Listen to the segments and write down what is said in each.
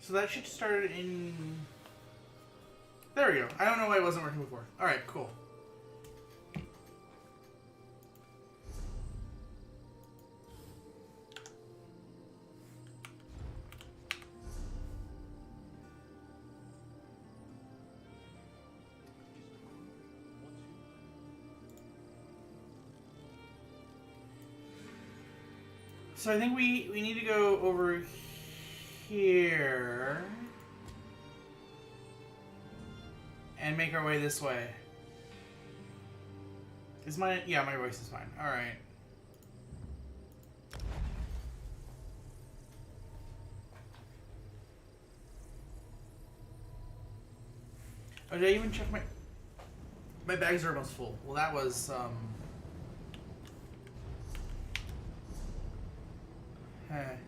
So that should start in... There we go. I don't know why it wasn't working before. Alright, cool. So I think we need to go over here and make our way this way. Is my... Yeah, my voice is fine. Alright. Oh, did I even check my... My bags are almost full. Well, that was, Hey.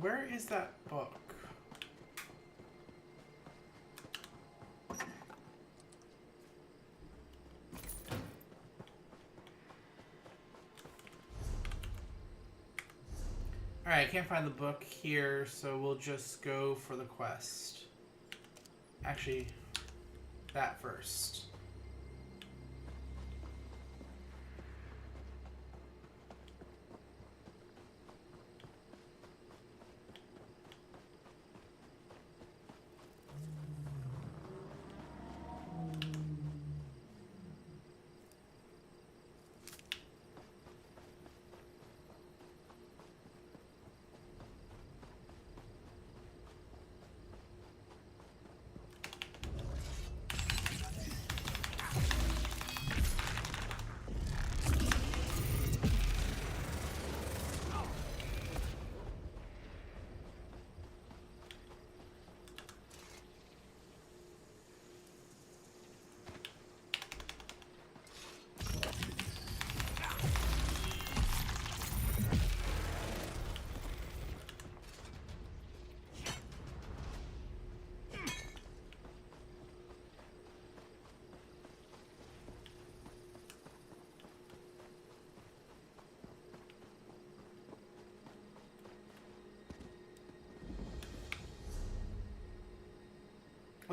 Where is that book? Alright, I can't find the book here, so we'll just go for the quest. Actually, that first.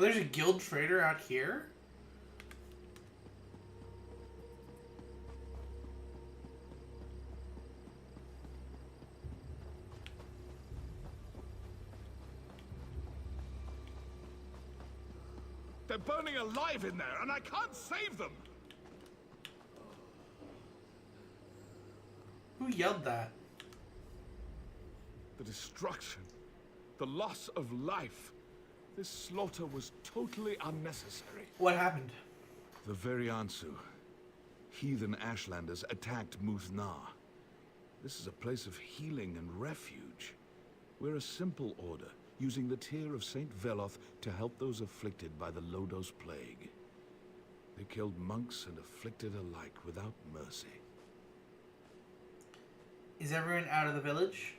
Well, there's a guild trader out here? They're burning alive in there, and I can't save them! Who yelled that? The destruction, the loss of life. This slaughter was totally unnecessary. What happened? The Veriansu, heathen Ashlanders, attacked Muth-Na. This is a place of healing and refuge. We're a simple order, using the tear of Saint Veloth to help those afflicted by the Lodos plague. They killed monks and afflicted alike without mercy. Is everyone out of the village?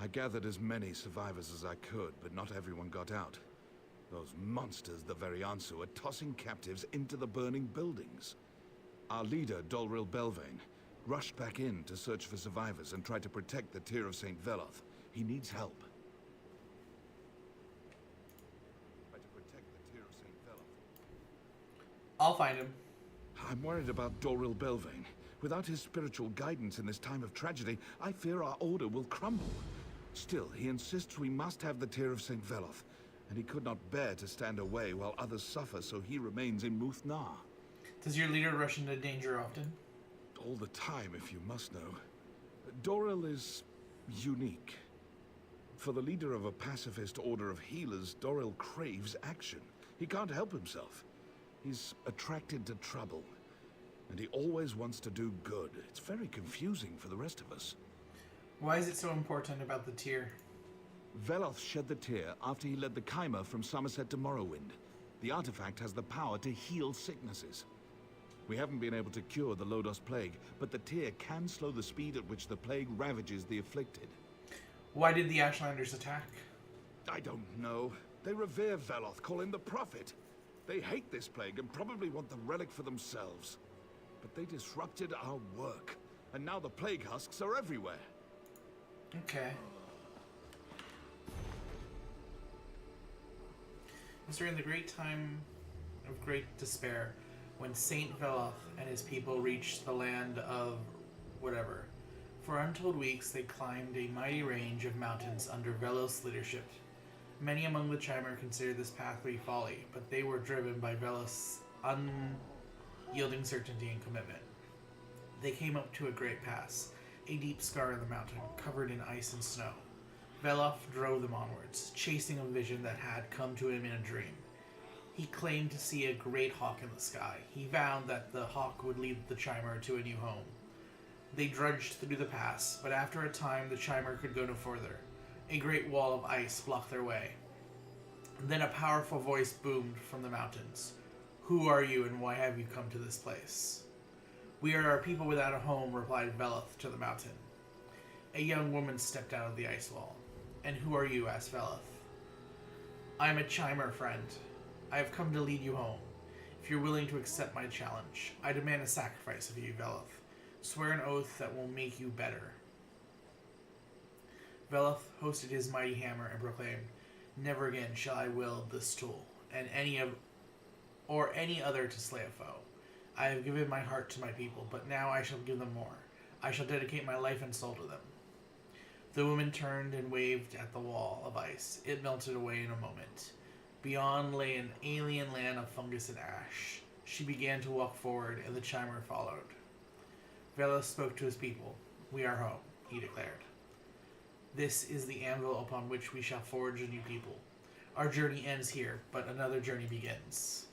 I gathered as many survivors as I could, but not everyone got out. Those monsters, the Veriansu, are tossing captives into the burning buildings. Our leader, Dolril Belvane, rushed back in to search for survivors and try to protect the Tear of St. Veloth. He needs help. Try to protect the Tear of St. Veloth. I'll find him. I'm worried about Dolril Belvane. Without his spiritual guidance in this time of tragedy, I fear our order will crumble. Still, he insists we must have the Tear of St. Veloth, and he could not bear to stand away while others suffer, so he remains in Muth Na. Does your leader rush into danger often? All the time, if you must know. Doril is unique. For the leader of a pacifist order of healers, Doril craves action. He can't help himself. He's attracted to trouble, and he always wants to do good. It's very confusing for the rest of us. Why is it so important about the Tear? Veloth shed the tear after he led the Chimer from Somerset to Morrowind. The artifact has the power to heal sicknesses. We haven't been able to cure the Lodos Plague, but the tear can slow the speed at which the plague ravages the afflicted. Why did the Ashlanders attack? I don't know. They revere Veloth, call him the Prophet. They hate this plague and probably want the relic for themselves. But they disrupted our work, and now the plague husks are everywhere. Okay. It was during the great time of great despair when Saint Veloth and his people reached the land of whatever. For untold weeks they climbed a mighty range of mountains under Veloth's leadership. Many among the Chimer considered this pathway folly, but they were driven by Veloth's unyielding certainty and commitment. They came up to a great pass, a deep scar in the mountain, covered in ice and snow. Veloth drove them onwards, chasing a vision that had come to him in a dream. He claimed to see a great hawk in the sky. He vowed that the hawk would lead the Chimer to a new home. They drudged through the pass, but after a time the Chimer could go no further. A great wall of ice blocked their way. Then a powerful voice boomed from the mountains. "Who are you and why have you come to this place?" "We are a people without a home," replied Veloth to the mountain. A young woman stepped out of the ice wall. "And who are you?" asked Veloth. "I am a Chimer, friend. I have come to lead you home. If you're willing to accept my challenge, I demand a sacrifice of you, Veloth. Swear an oath that will make you better." Veloth hosted his mighty hammer and proclaimed, "Never again shall I wield this tool, and any other to slay a foe. I have given my heart to my people, but now I shall give them more. I shall dedicate my life and soul to them." The woman turned and waved at the wall of ice. It melted away in a moment. Beyond lay an alien land of fungus and ash. She began to walk forward, and the Chimer followed. Veloth spoke to his people. "We are home," he declared. "This is the anvil upon which we shall forge a new people. Our journey ends here, but another journey begins."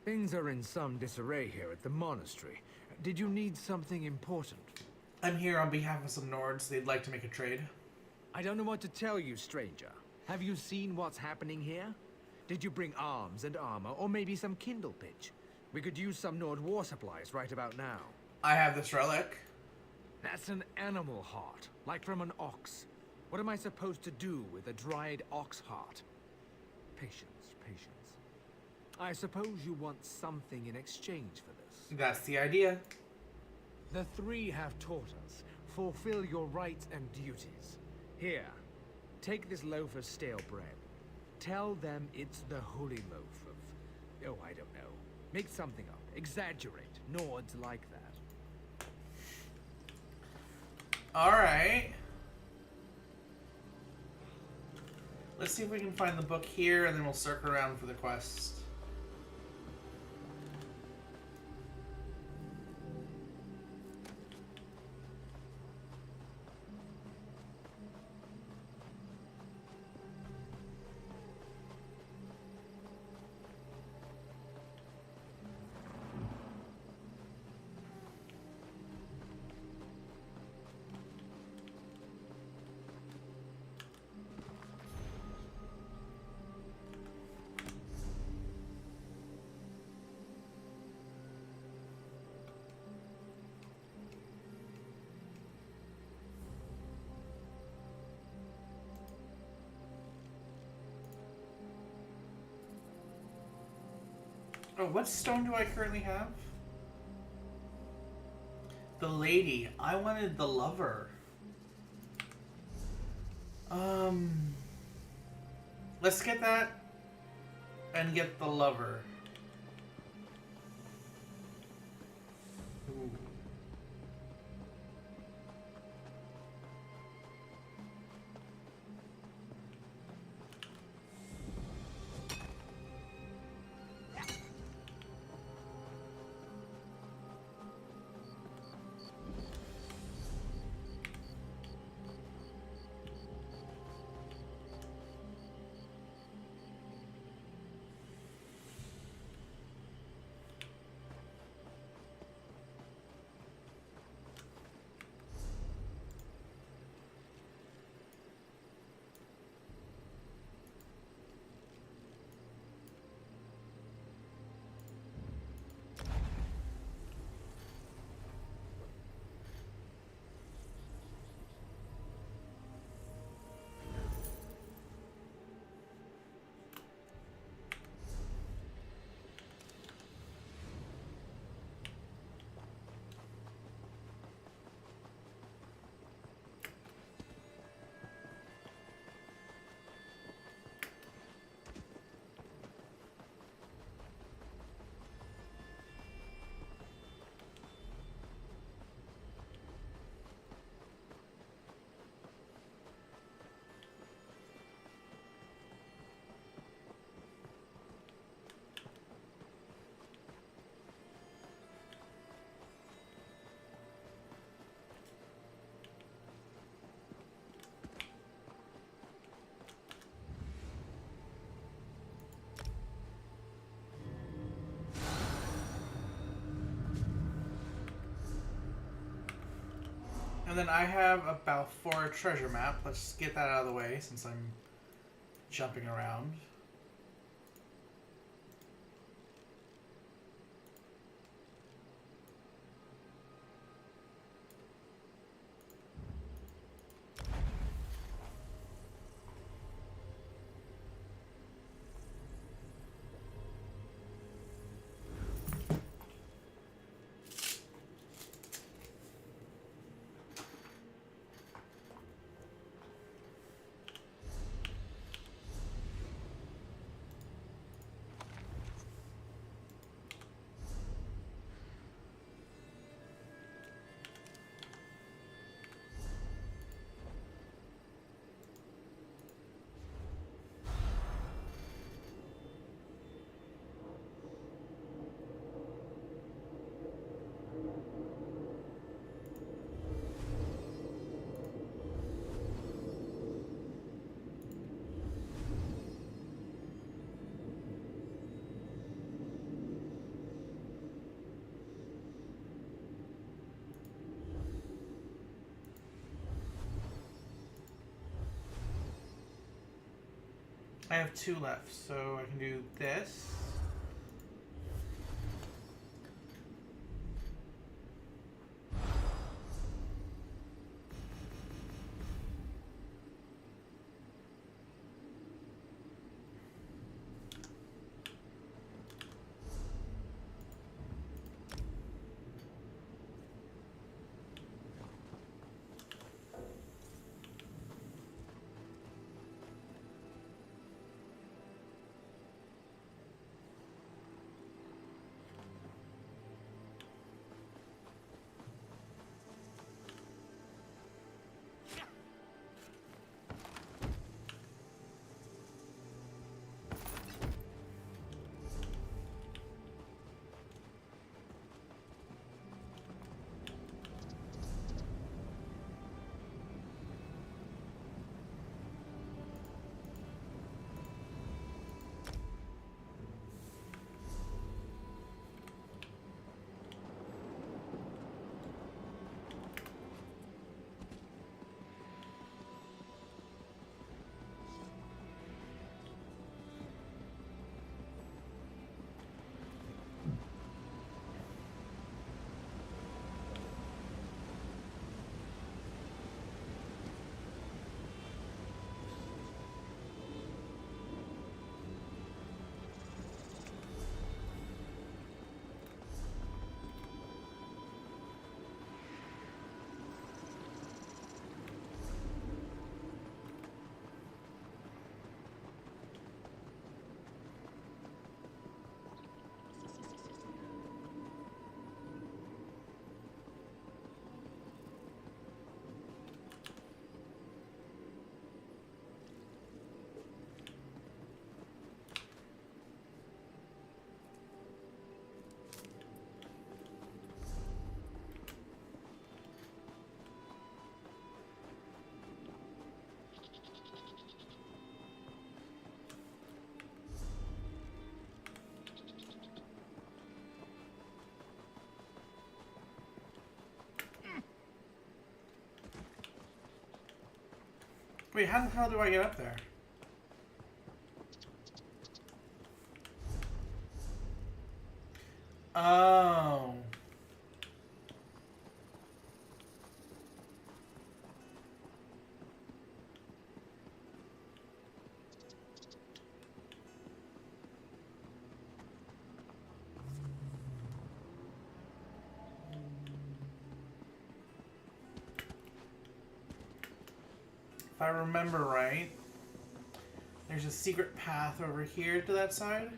Things are in some disarray here at the monastery. Did you need something important? "I'm here on behalf of some Nords. They'd like to make a trade." I don't know what to tell you, stranger. Have you seen what's happening here? Did you bring arms and armor, or maybe some kindle pitch? We could use some Nord war supplies right about now. "I have this relic." That's an animal heart, like from an ox. What am I supposed to do with a dried ox heart? Patience, patience. I suppose you want something in exchange for this. "That's the idea." The three have taught us. Fulfill your rights and duties. Here, take this loaf of stale bread. Tell them it's the holy loaf of... oh, I don't know. Make something up. Exaggerate. Nords like that. Alright. Let's see if we can find the book here, and then we'll circle around for the quest. Oh, what stone do I currently have? The lady. I wanted the lover. Let's get that and get the lover. Ooh. And then I have about 4 treasure map. Let's get that out of the way since I'm jumping around. I have 2 left, so I can do this. Wait, how the hell do I get up there? Oh. If I remember right, there's a secret path over here to that side.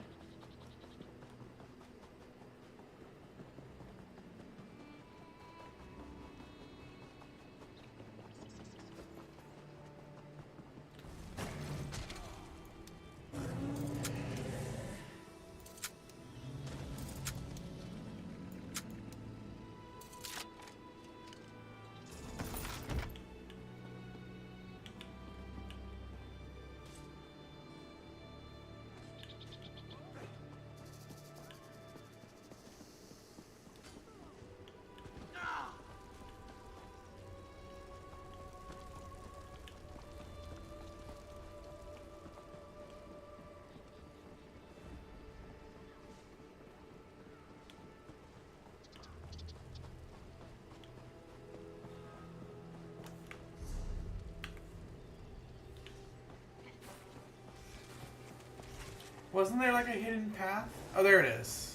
Wasn't there like a hidden path? Oh, there it is.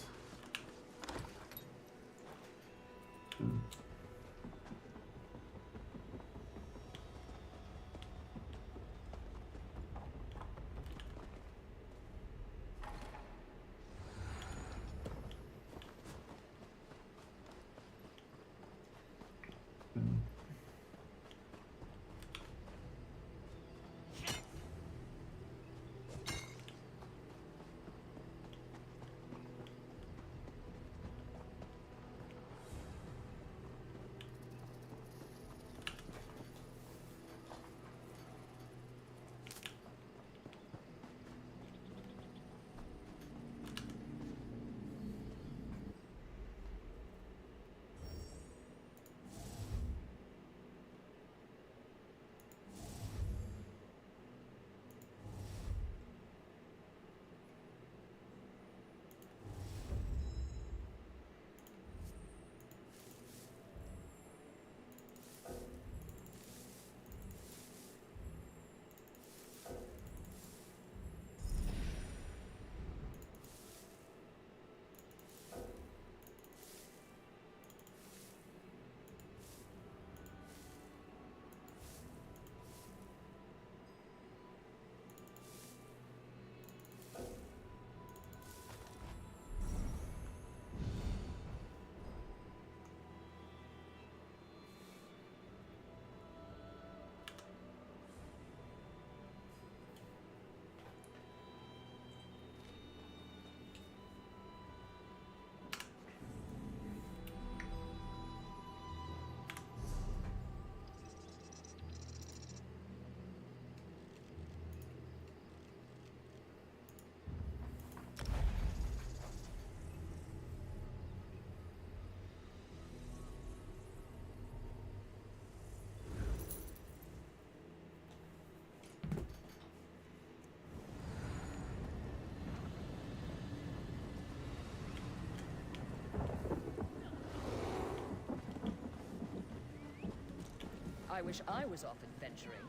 I wish I was off adventuring.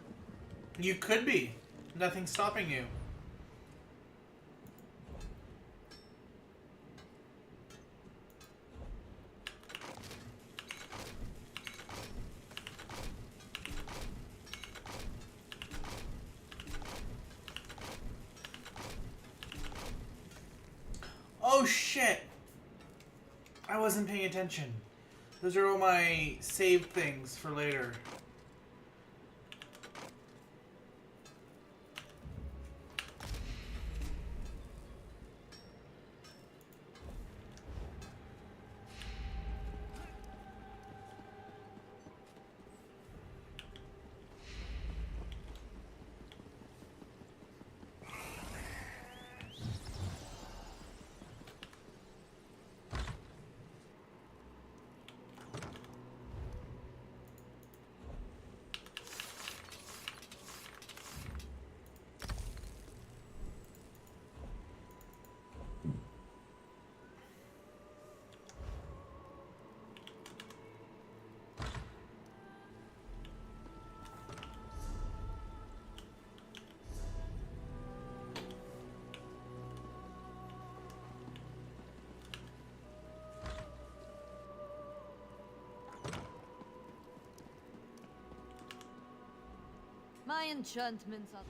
You could be. Nothing's stopping you. Oh shit! I wasn't paying attention. Those are all my saved things for later. My enchantments are...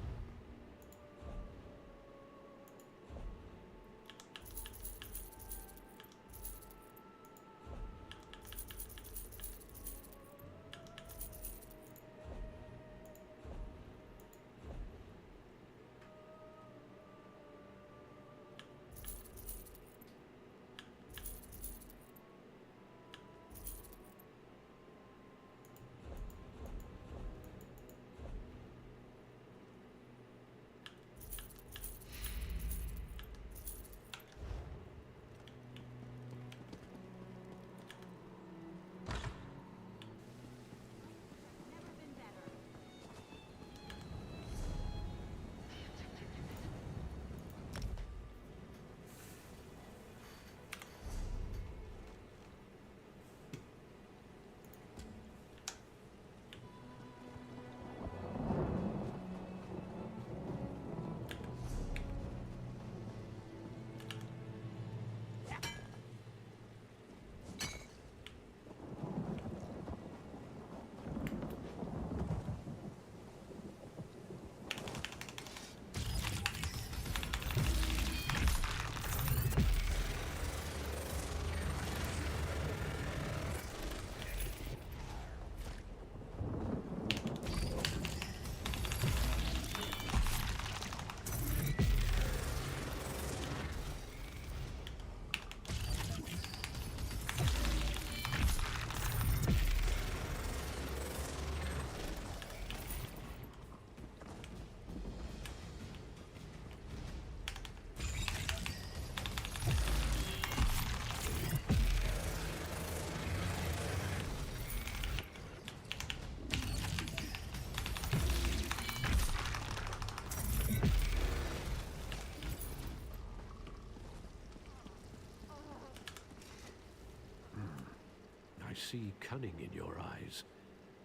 I see cunning in your eyes,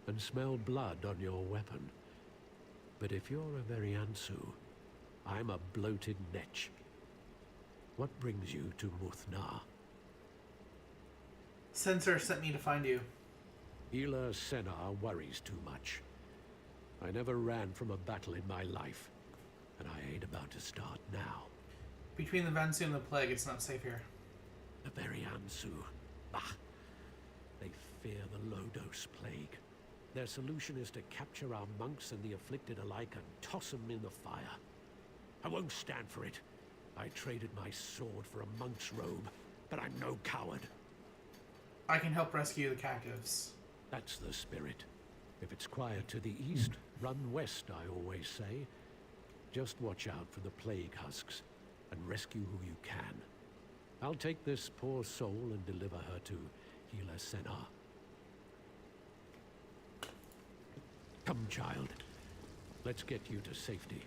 and smell blood on your weapon. But if you're a very Ansu, I'm a bloated netch. What brings you to Muthna? Censor sent me to find you. Ila Senar worries too much. I never ran from a battle in my life, and I ain't about to start now. Between the Vansu and the Plague, it's not safe here. The very Ansu. Bah! They fear the low-dose plague. Their solution is to capture our monks and the afflicted alike and toss them in the fire. I won't stand for it. I traded my sword for a monk's robe, but I'm no coward. I can help rescue the captives. That's the spirit. If it's quiet to the east, run west, I always say. Just watch out for the plague husks, and rescue who you can. I'll take this poor soul and deliver her to Ila Senar. Come, child. Let's get you to safety.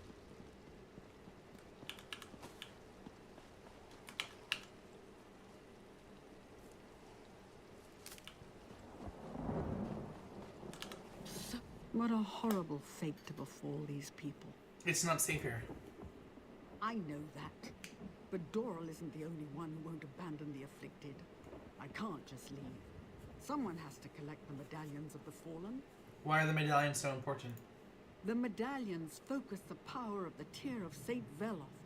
What a horrible fate to befall these people. It's not safe here. I know that. But Doral isn't the only one who won't abandon the afflicted. I can't just leave. Someone has to collect the medallions of the fallen. Why are the medallions so important? The medallions focus the power of the tear of Saint Veloth.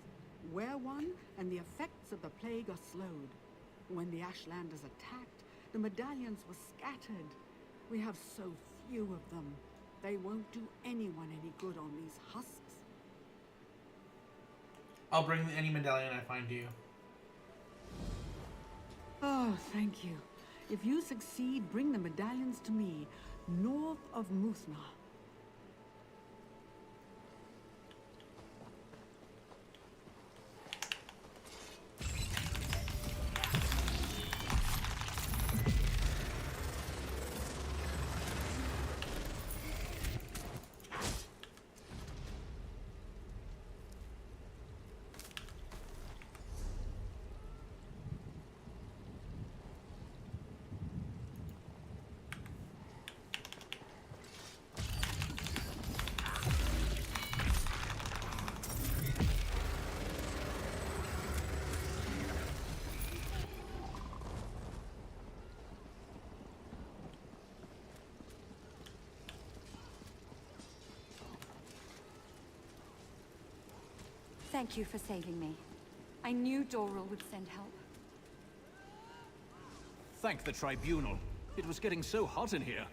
Wear one, and the effects of the plague are slowed. When the Ashlanders attacked, the medallions were scattered. We have so few of them. They won't do anyone any good on these husks. I'll bring any medallion I find to you. Oh, thank you. If you succeed, bring the medallions to me, north of Muthna. Thank you for saving me. I knew Doril would send help. Thank the Tribunal. It was getting so hot in here.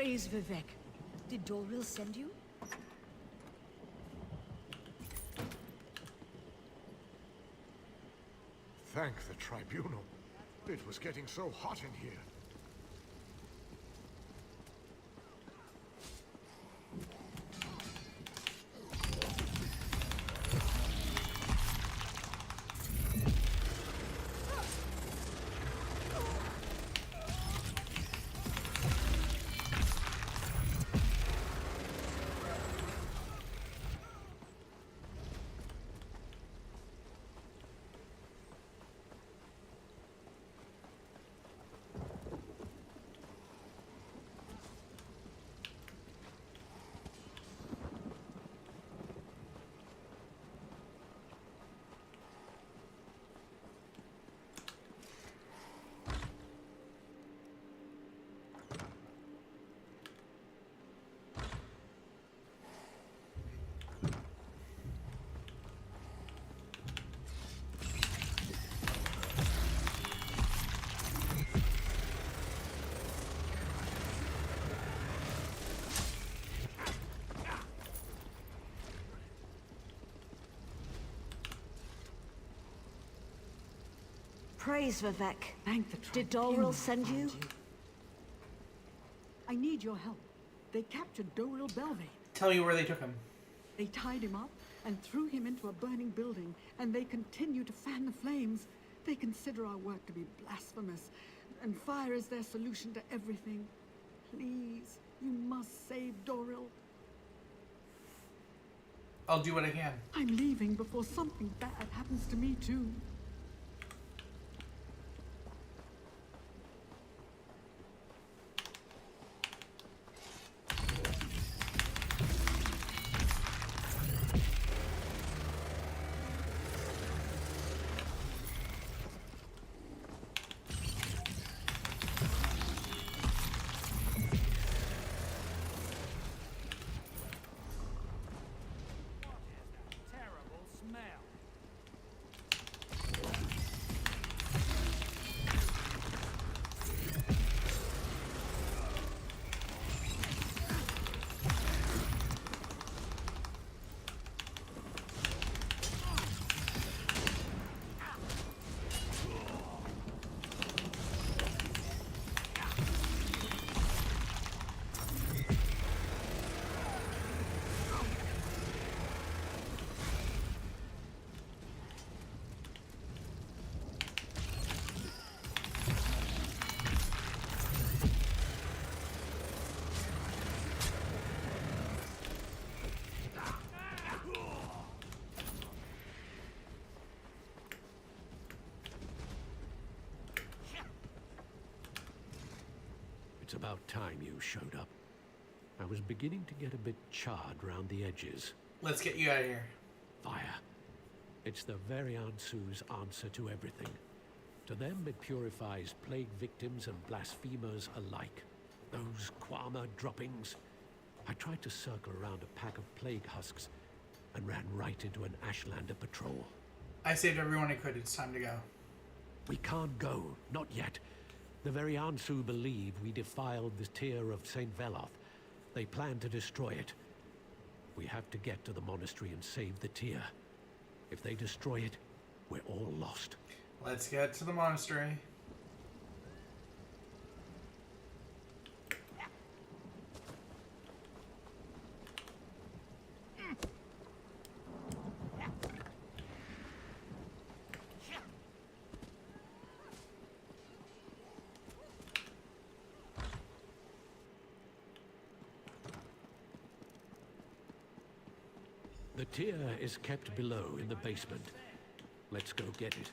Praise Vivek. Did Doril send you? Thank the Tribunal. It was getting so hot in here. Praise Vivek. Thank the Did Tribunal Doril send you? found I need your help. They captured Doril Belvane. Tell me where they took him. They tied him up and threw him into a burning building, and they continue to fan the flames. They consider our work to be blasphemous, and fire is their solution to everything. Please, you must save Doril. I'll do what I can. I'm leaving before something bad happens to me, too. about time you showed up. I was beginning to get a bit charred round the edges. Let's get you out of here. Fire. It's the Variansu's answer to everything. To them, it purifies plague victims and blasphemers alike. Those Kwama droppings. I tried to circle around a pack of plague husks and ran right into an Ashlander patrol. I saved everyone I could. It's time to go. We can't go. Not yet. The Variansu believe we defiled the Tear of St. Veloth. They plan to destroy it. We have to get to the monastery and save the Tear. If they destroy it, we're all lost. Let's get to the monastery. The Tear is kept below in the basement. Let's go get it.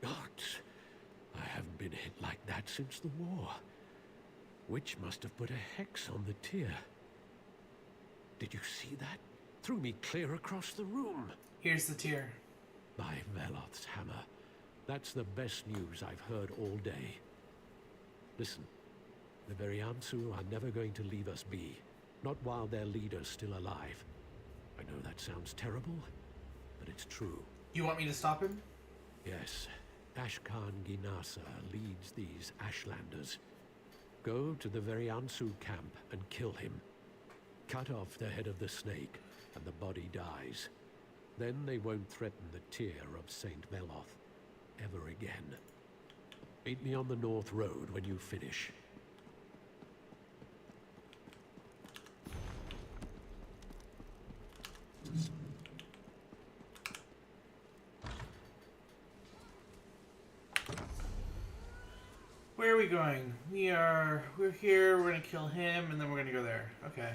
Gods, I haven't been hit like that since the war. Witch must have put a hex on the Tear. Did you see that? Threw me clear across the room. Here's the Tear. By Veloth's hammer. That's the best news I've heard all day. Listen, the Variansu are never going to leave us be. Not while their leader's still alive. I know that sounds terrible, but it's true. You want me to stop him? Yes. Ashkan Ginasa leads these Ashlanders. Go to the Variansu camp and kill him. Cut off the head of the snake, and the body dies. Then they won't threaten the Tear of St. Veloth ever again. Meet me on the North Road when you finish. Where are we going? We're here, we're gonna kill him, and then we're gonna go there. Okay.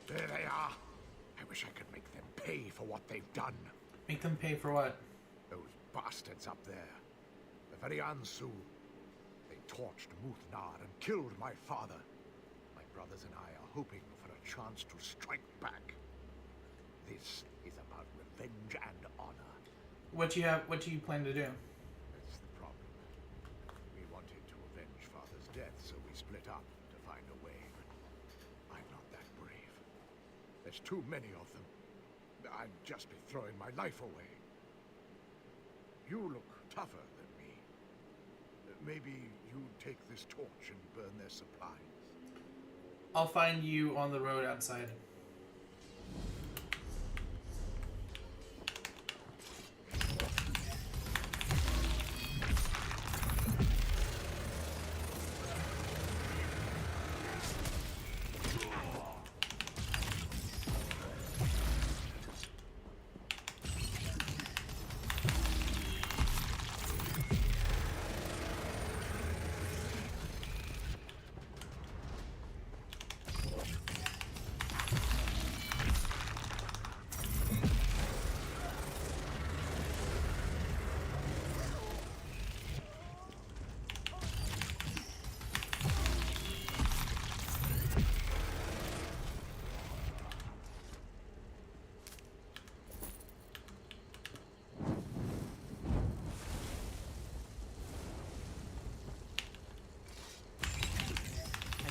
There they are. I wish I could make them pay for what they've done. Make them pay for what? Those bastards up there. The very Ansu. They torched Muthnar and killed my father. My brothers and I are hoping for a chance to strike back. This is about revenge and honor. What do you plan to do? That's the problem. We wanted to avenge father's death, so we split up to find a way. But I'm not that brave. There's too many of them. I'd just be throwing my life away. You look tougher than me. Maybe you take this torch and burn their supplies. I'll find you on the road outside.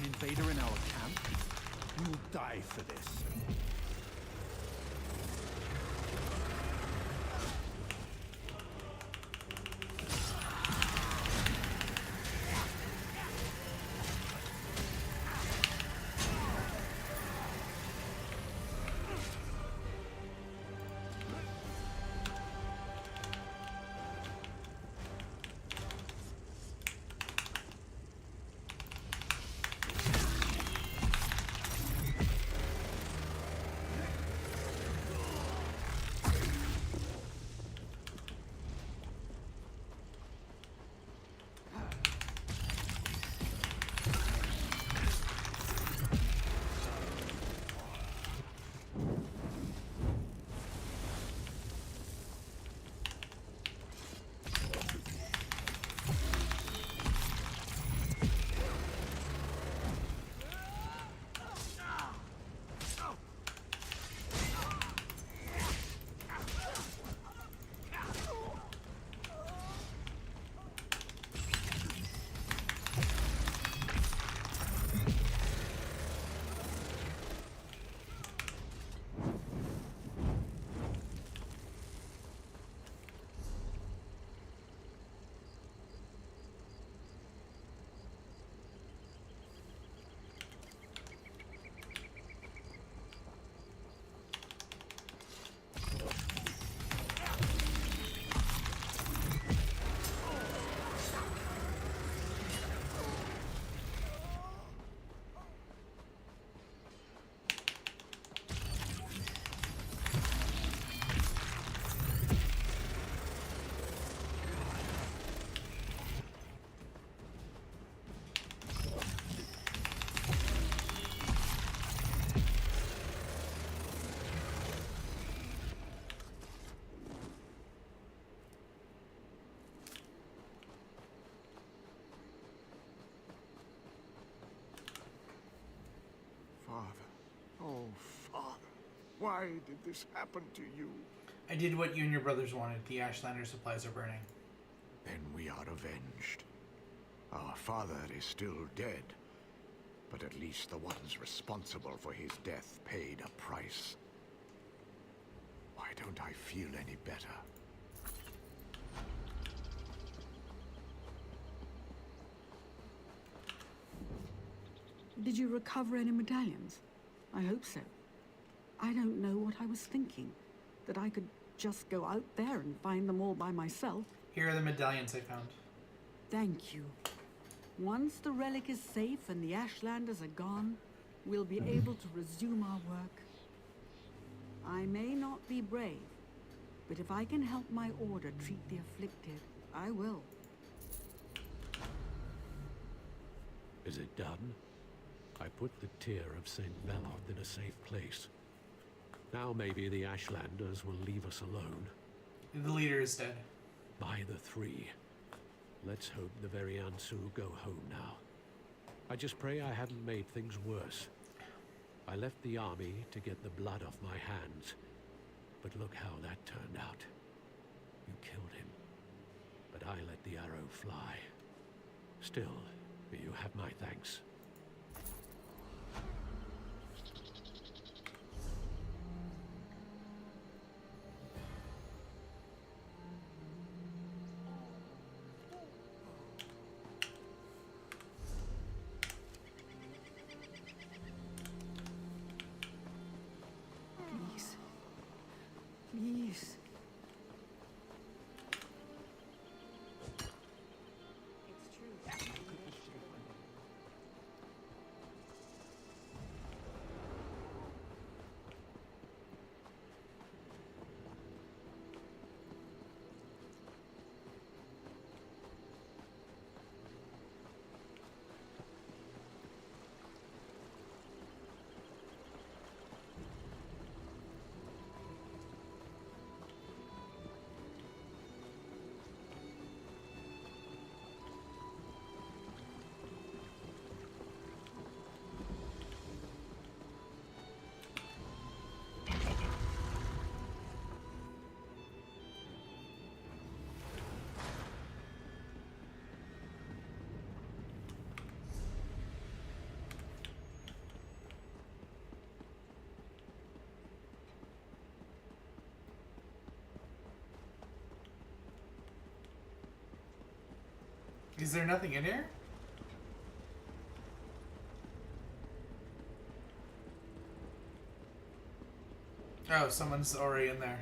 invader in our camp? You'll die for this. Father, oh Father, why did this happen to you? I did what you and your brothers wanted. The Ashlander supplies are burning. Then we are avenged. Our father is still dead, but at least the ones responsible for his death paid a price. Why don't I feel any better? Did you recover any medallions? I hope so. I don't know what I was thinking. That I could just go out there and find them all by myself. Here are the medallions I found. Thank you. Once the relic is safe and the Ashlanders are gone, we'll be able to resume our work. I may not be brave, but if I can help my order treat the afflicted, I will. Is it done? I put the tear of St. Veloth in a safe place. Now maybe the Ashlanders will leave us alone. The leader is dead. By the three. Let's hope the Veriansu go home now. I just pray I hadn't made things worse. I left the army to get the blood off my hands. But look how that turned out. You killed him. But I let the arrow fly. Still, you have my thanks. Please. Please. Is there nothing in here? Oh, someone's already in there.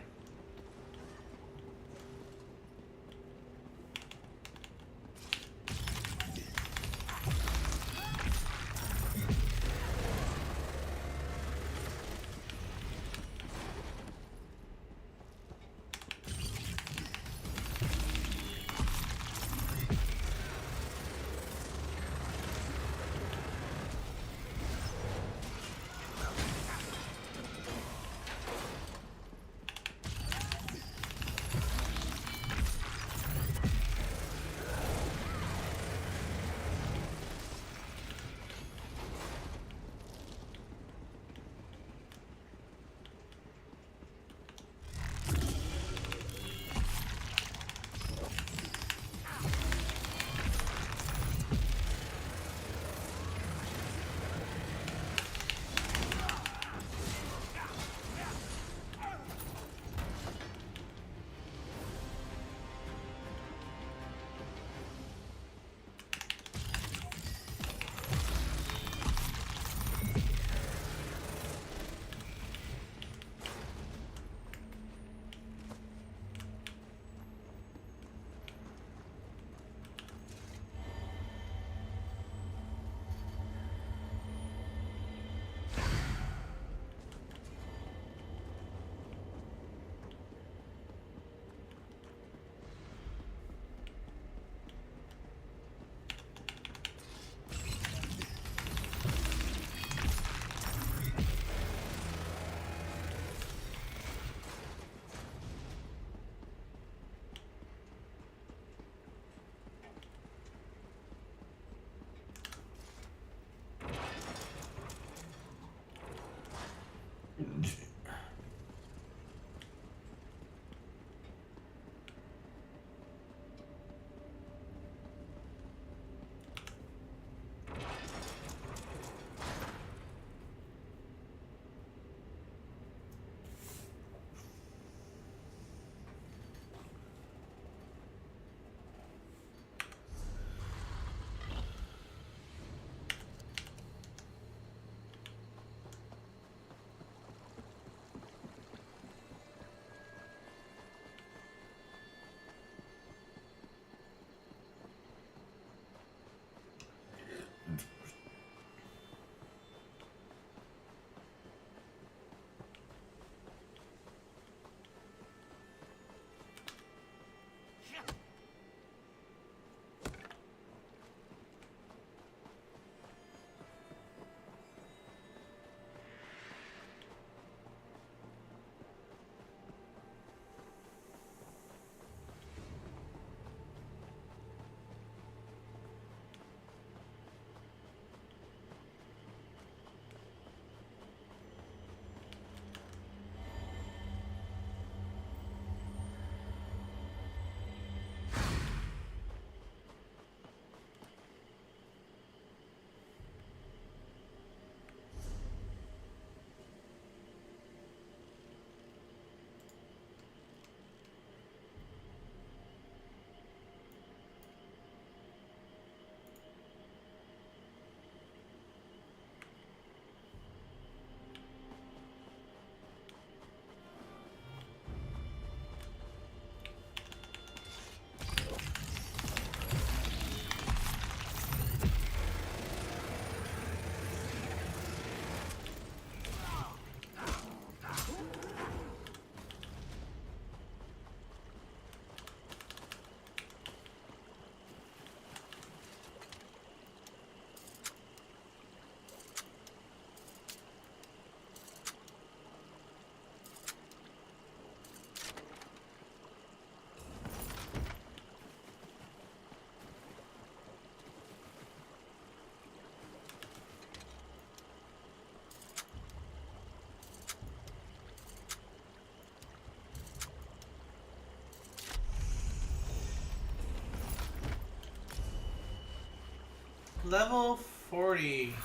Level 40.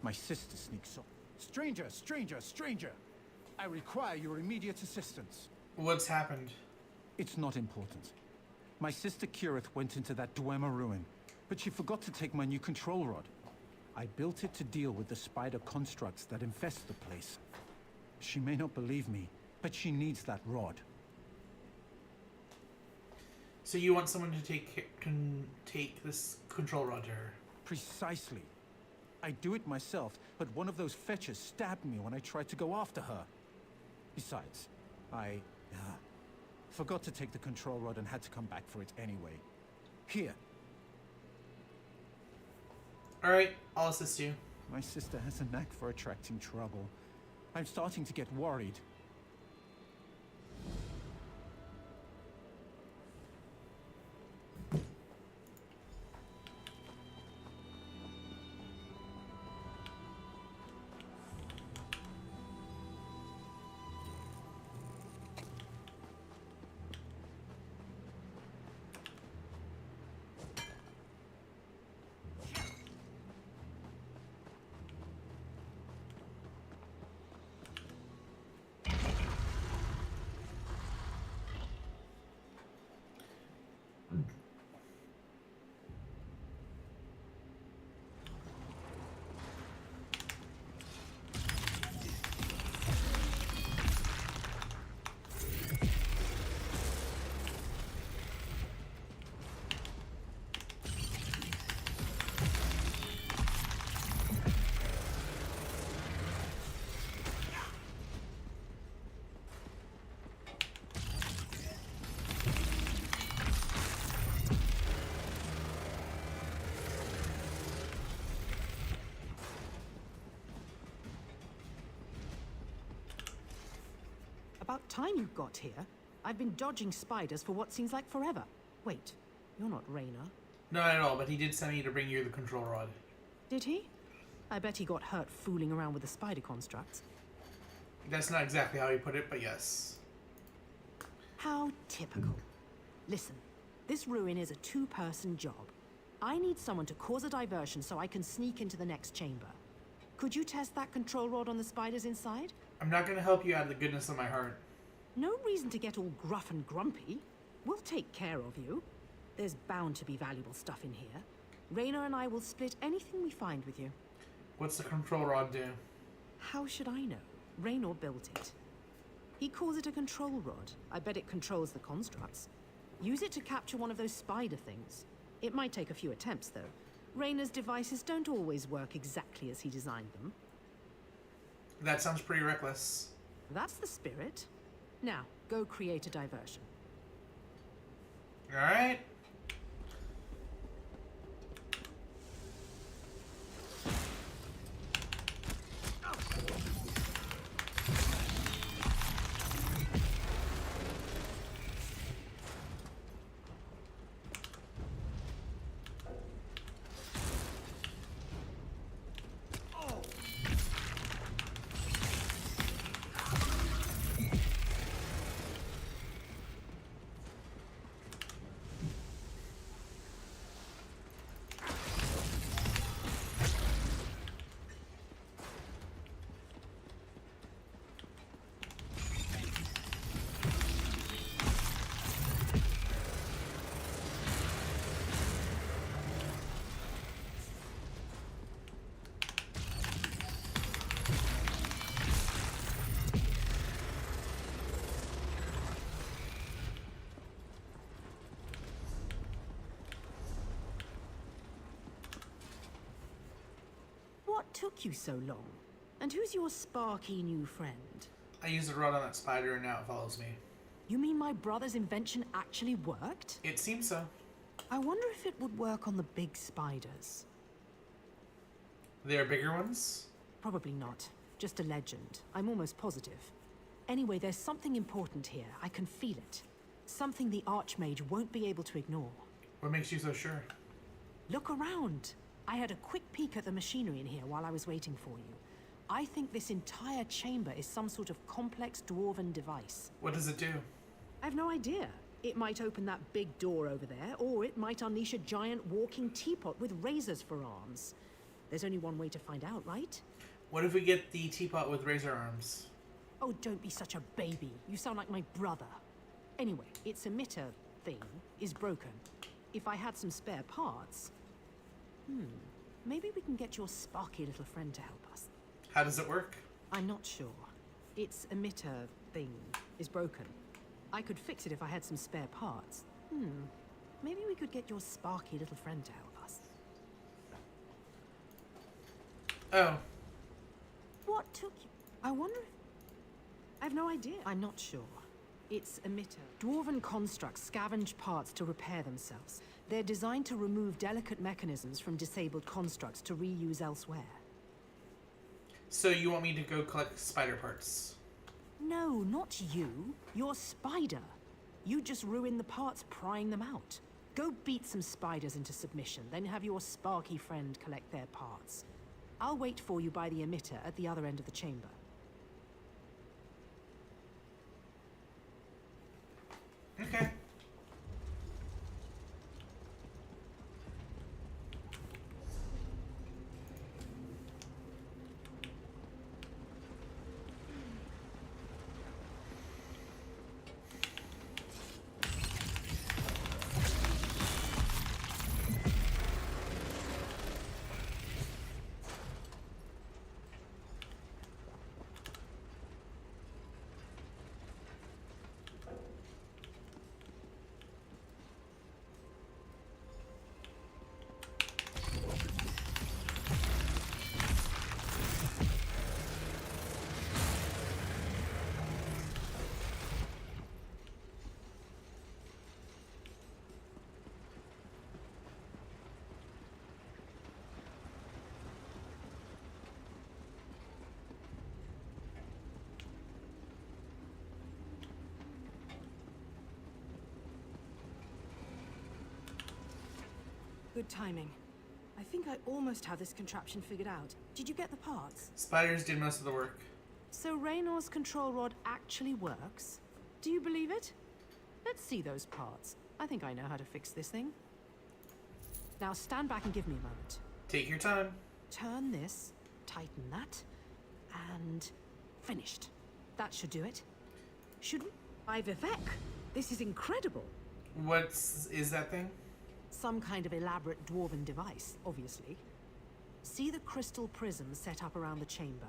My sister sneaks up. Stranger, stranger, stranger! I require your immediate assistance. What's happened? It's not important. My sister Kirith went into that Dwemer ruin, but she forgot to take my new control rod. I built it to deal with the spider constructs that infest the place. She may not believe me, but she needs that rod. So you want someone to take this control rod to her? Precisely. I do it myself, but one of those fetchers stabbed me when I tried to go after her. Besides, I forgot to take the control rod and had to come back for it anyway. Here. Alright, I'll assist you. My sister has a knack for attracting trouble. I'm starting to get worried. About time you got here. I've been dodging spiders for what seems like forever. Wait, you're not Raynor. Not at all, but he did send me to bring you the control rod. Did he? I bet he got hurt fooling around with the spider constructs. That's not exactly how he put it, but yes. How typical. Listen, this ruin is a two-person job. I need someone to cause a diversion so I can sneak into the next chamber. Could you test that control rod on the spiders inside? I'm not going to help you out of the goodness of my heart. No reason to get all gruff and grumpy. We'll take care of you. There's bound to be valuable stuff in here. Raynor and I will split anything we find with you. What's the control rod do? How should I know? Raynor built it. He calls it a control rod. I bet it controls the constructs. Use it to capture one of those spider things. It might take a few attempts, though. Raynor's devices don't always work exactly as he designed them. That sounds pretty reckless. That's the spirit. Now, go create a diversion. Alright. What took you so long? And who's your sparky new friend? I used the rod on that spider and now it follows me. You mean my brother's invention actually worked? It seems so. I wonder if it would work on the big spiders. There are bigger ones? Probably not. Just a legend. I'm almost positive. Anyway, there's something important here. I can feel it. Something the Archmage won't be able to ignore. What makes you so sure? Look around. I had a quick peek at the machinery in here while I was waiting for you. I think this entire chamber is some sort of complex dwarven device. What does it do? I have no idea. It might open that big door over there, or it might unleash a giant walking teapot with razors for arms. There's only one way to find out, right? What if we get the teapot with razor arms? Oh, don't be such a baby. You sound like my brother. Anyway, its emitter thing is broken. If I had some spare parts... maybe we can get your sparky little friend to help us. How does it work? I'm not sure. Its emitter thing is broken. I could fix it if I had some spare parts. Maybe we could get your sparky little friend to help us. Oh. What took you? I wonder if... I have no idea. I'm not sure. It's emitter. Dwarven constructs scavenge parts to repair themselves. They're designed to remove delicate mechanisms from disabled constructs to reuse elsewhere. So you want me to go collect spider parts? No, not you. Your spider. You just ruined the parts prying them out. Go beat some spiders into submission, then have your sparky friend collect their parts. I'll wait for you by the emitter at the other end of the chamber. Okay. Good timing. I think I almost have this contraption figured out. Did you get the parts? Spiders did most of the work. So Raynor's control rod actually works? Do you believe it? Let's see those parts. I think I know how to fix this thing. Now stand back and give me a moment. Take your time. Turn this, tighten that, and finished. That should do it. Should we? Vivek, this is incredible. Is that thing? Some kind of elaborate dwarven device, obviously. See the crystal prisms set up around the chamber?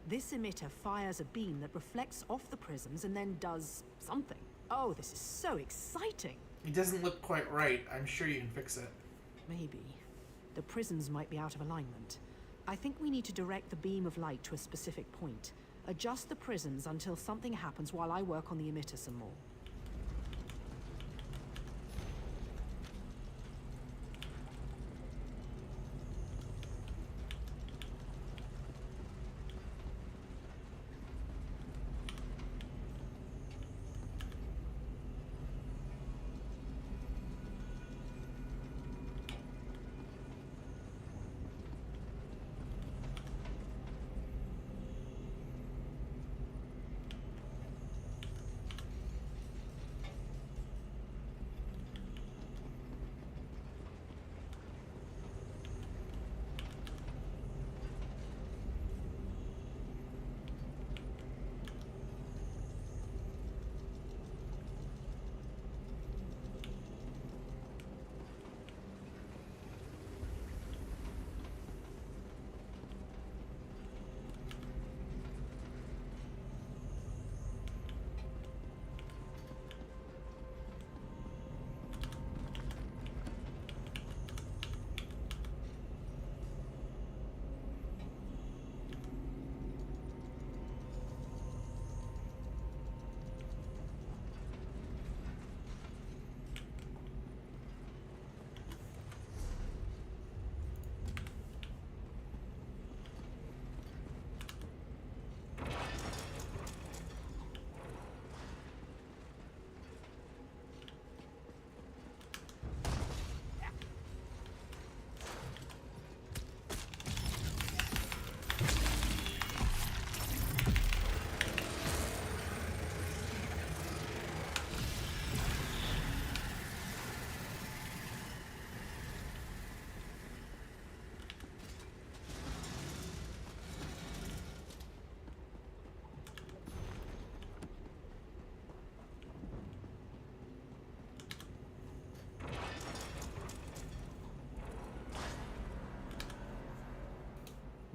This emitter fires a beam that reflects off the prisms and then does something. Oh, this is so exciting! It doesn't look quite right. I'm sure you can fix it. Maybe. The prisms might be out of alignment. I think we need to direct the beam of light to a specific point. Adjust the prisms until something happens while I work on the emitter some more.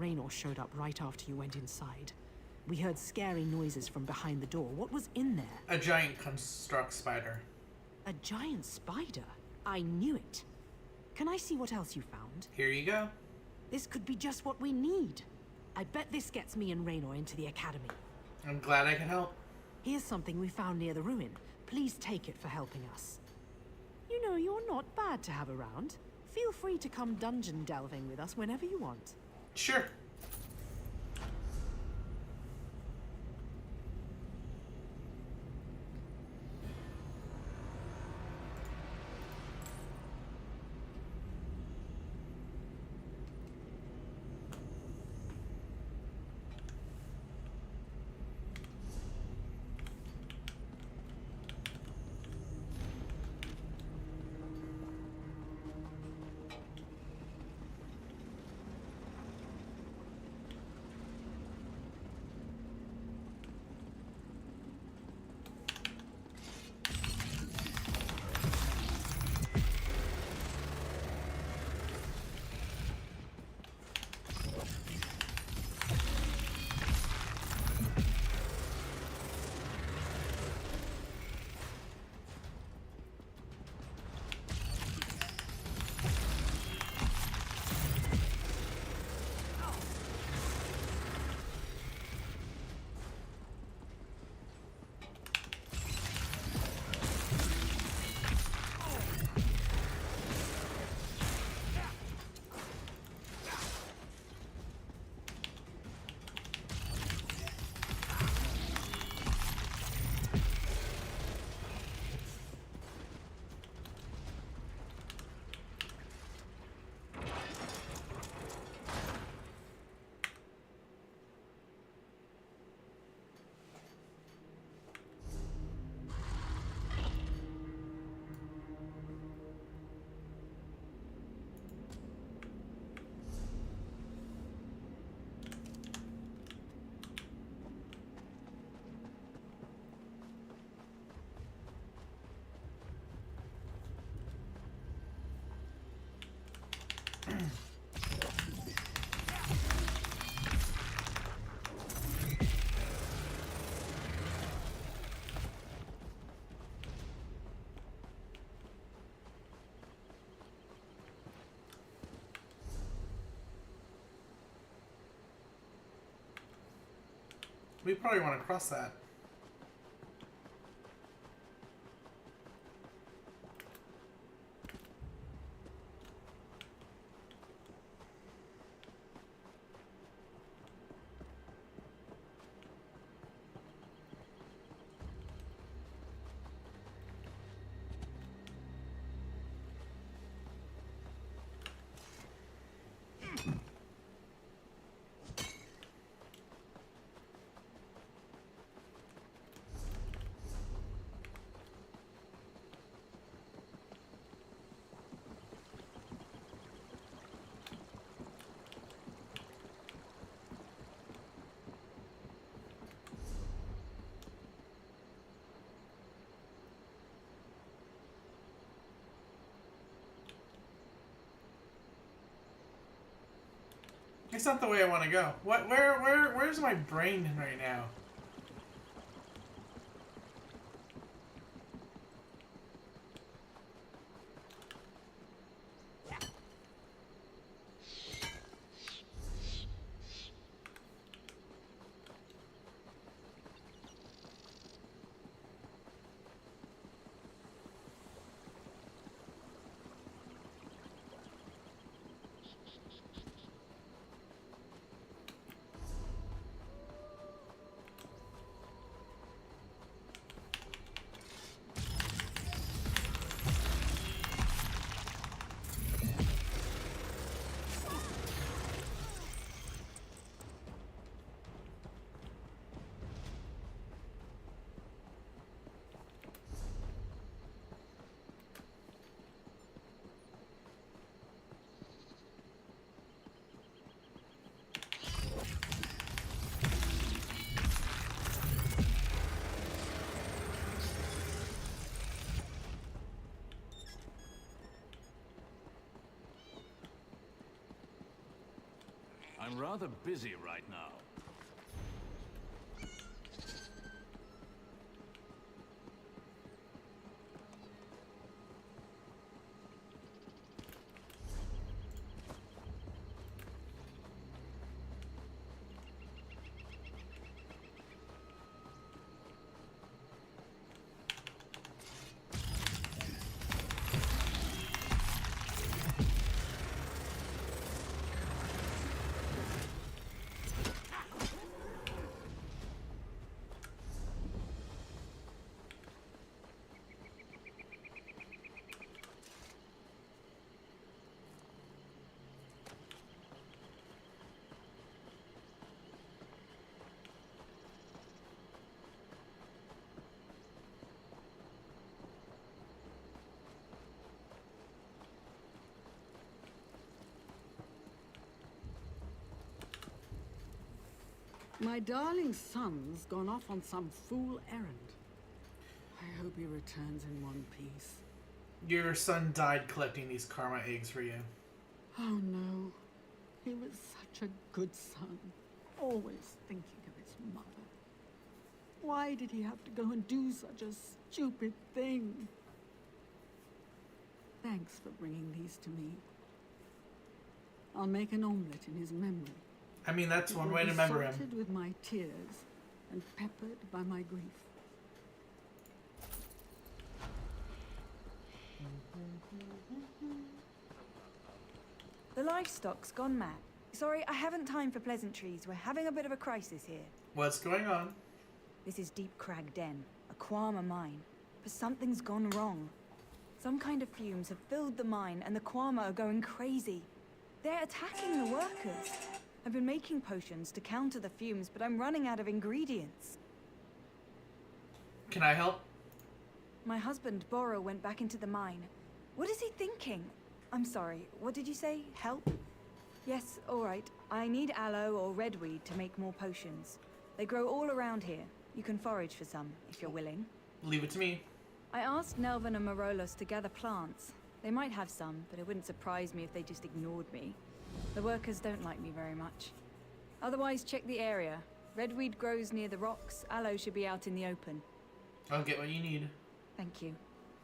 Raynor showed up right after you went inside. We heard scary noises from behind the door. What was in there? A giant construct spider. A giant spider? I knew it. Can I see what else you found? Here you go. This could be just what we need. I bet this gets me and Raynor into the academy. I'm glad I can help. Here's something we found near the ruin. Please take it for helping us. You know, you're not bad to have around. Feel free to come dungeon delving with us whenever you want. Sure. We probably want to cross that. It's not the way I want to go. Where's my brain right now? I'm rather busy right now. My darling son's gone off on some fool errand. I hope he returns in one piece. Your son died collecting these karma eggs for you. Oh no. He was such a good son. Always thinking of his mother. Why did he have to go and do such a stupid thing? Thanks for bringing these to me. I'll make an omelette in his memory. I mean, that's It one will way to be remember him. salted with my tears and peppered by my grief. The livestock's gone mad. Sorry, I haven't time for pleasantries. We're having a bit of a crisis here. What's going on? This is Deep Crag Den, a Quama mine. But something's gone wrong. Some kind of fumes have filled the mine and the Quama are going crazy. They're attacking the workers. I've been making potions to counter the fumes, but I'm running out of ingredients. Can I help? My husband, Boro, went back into the mine. What is he thinking? I'm sorry, what did you say? Help? Yes, all right. I need aloe or redweed to make more potions. They grow all around here. You can forage for some, if you're willing. Leave it to me. I asked Nelvin and Marolos to gather plants. They might have some, but it wouldn't surprise me if they just ignored me. The workers don't like me very much. Otherwise, check the area. Redweed grows near the rocks. Aloe should be out in the open. I'll get what you need. Thank you.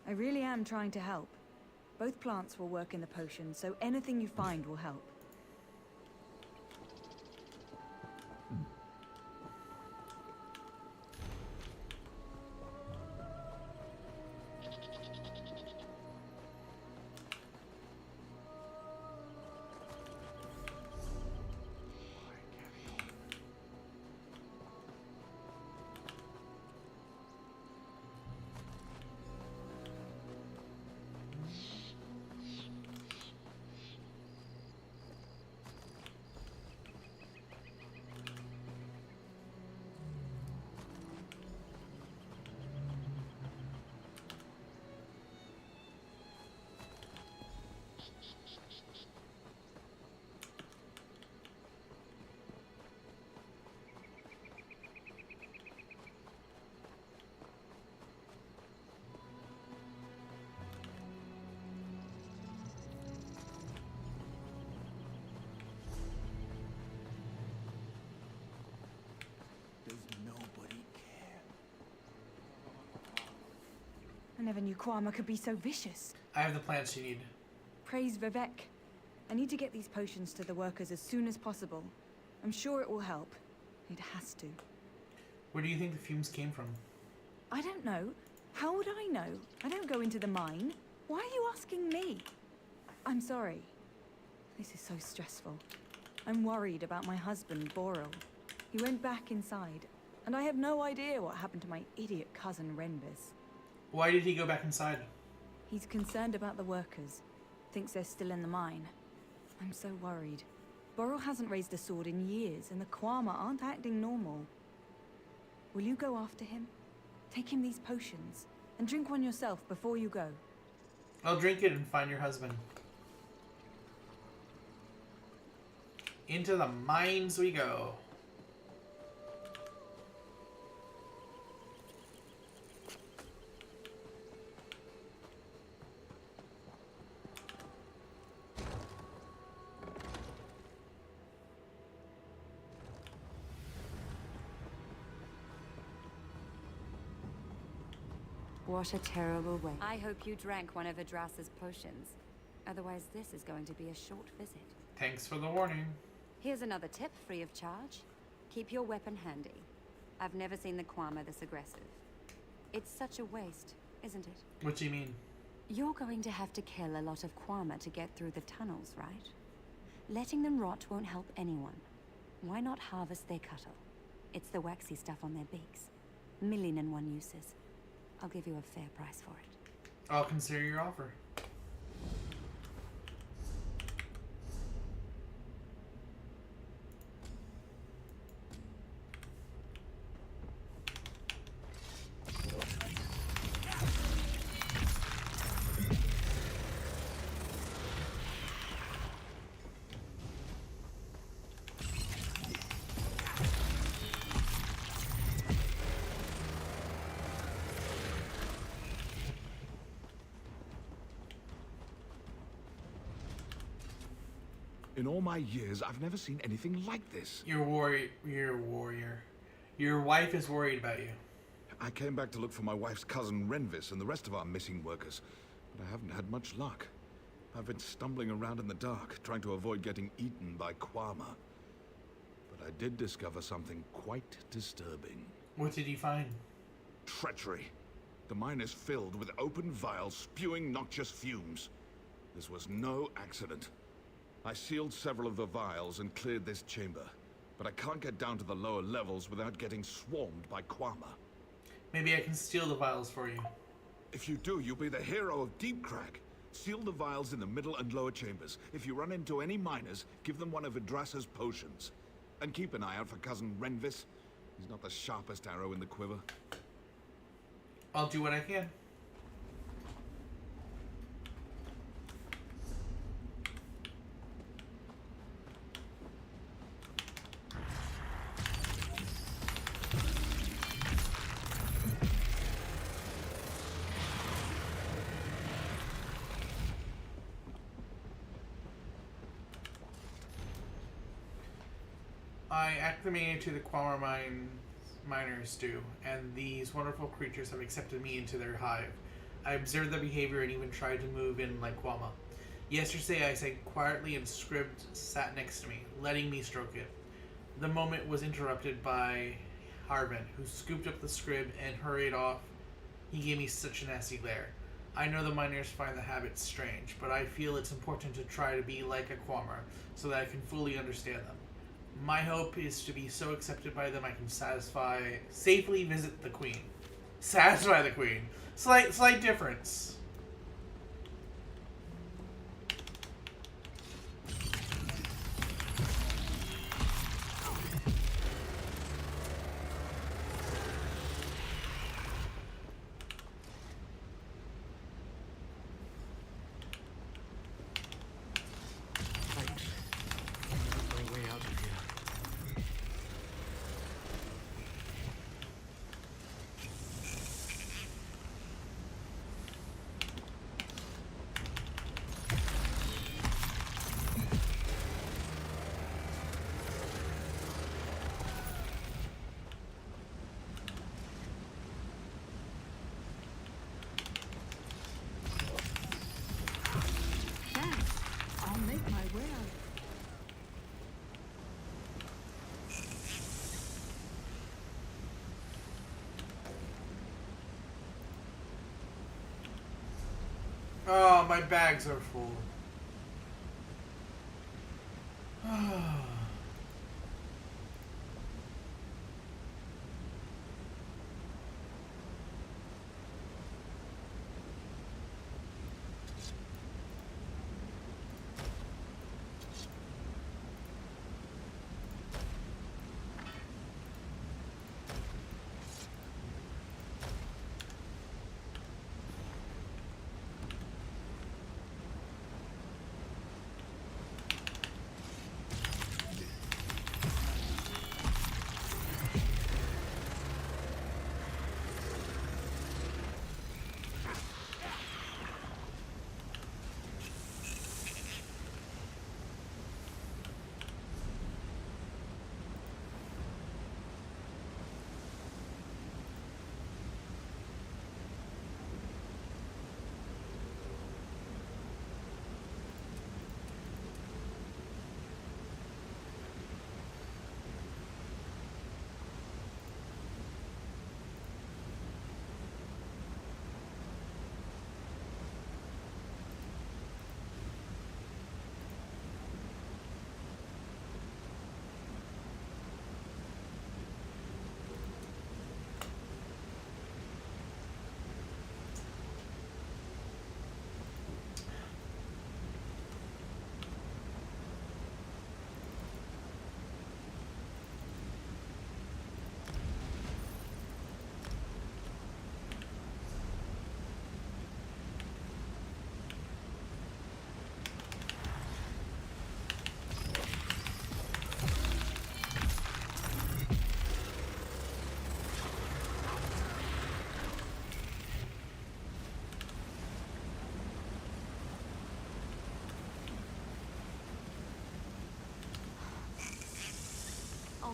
I really am trying to help. Both plants will work in the potion, so anything you find will help. I never knew Quama could be so vicious. I have the plants you need. Praise Vivek. I need to get these potions to the workers as soon as possible. I'm sure it will help. It has to. Where do you think the fumes came from? I don't know. How would I know? I don't go into the mine. Why are you asking me? I'm sorry. This is so stressful. I'm worried about my husband, Boral. He went back inside, and I have no idea what happened to my idiot cousin, Renbis. Why did he go back inside? He's concerned about the workers. Thinks they're still in the mine. I'm so worried. Boral hasn't raised a sword in years, and the Quama aren't acting normal. Will you go after him? Take him these potions, and drink one yourself before you go. I'll drink it and find your husband. Into the mines we go. What a terrible way. I hope you drank one of Adras's potions. Otherwise, this is going to be a short visit. Thanks for the warning. Here's another tip, free of charge. Keep your weapon handy. I've never seen the Kwama this aggressive. It's such a waste, isn't it? What do you mean? You're going to have to kill a lot of Kwama to get through the tunnels, right? Letting them rot won't help anyone. Why not harvest their cuttle? It's the waxy stuff on their beaks. 1,000,001 uses. I'll give you a fair price for it. I'll consider your offer. In all my years, I've never seen anything like this. You're a warrior. Your wife is worried about you. I came back to look for my wife's cousin Renvis and the rest of our missing workers, but I haven't had much luck. I've been stumbling around in the dark, trying to avoid getting eaten by Kwama. But I did discover something quite disturbing. What did you find? Treachery. The mine is filled with open vials spewing noxious fumes. This was no accident. I sealed several of the vials and cleared this chamber, but I can't get down to the lower levels without getting swarmed by Kwama. Maybe I can steal the vials for you. If you do, you'll be the hero of Deepcrag. Seal the vials in the middle and lower chambers. If you run into any miners, give them one of Adras's potions. And keep an eye out for cousin Renvis. He's not the sharpest arrow in the quiver. I'll do what I can. I acclimated to the Kwama miners do, and these wonderful creatures have accepted me into their hive. I observed their behavior and even tried to move in like Kwama. Yesterday I sat quietly and Scrib sat next to me, letting me stroke it. The moment was interrupted by Harvin, who scooped up the Scrib and hurried off. He gave me such a nasty glare. I know the miners find the habit strange, but I feel it's important to try to be like a Kwama so that I can fully understand them. My hope is to be so accepted by them I can safely visit the Queen. Satisfy the Queen. Slight difference. Thanks. My way out of here. Thanks. I'll make my way out. Oh, my bags are full.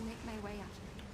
make my way out of here.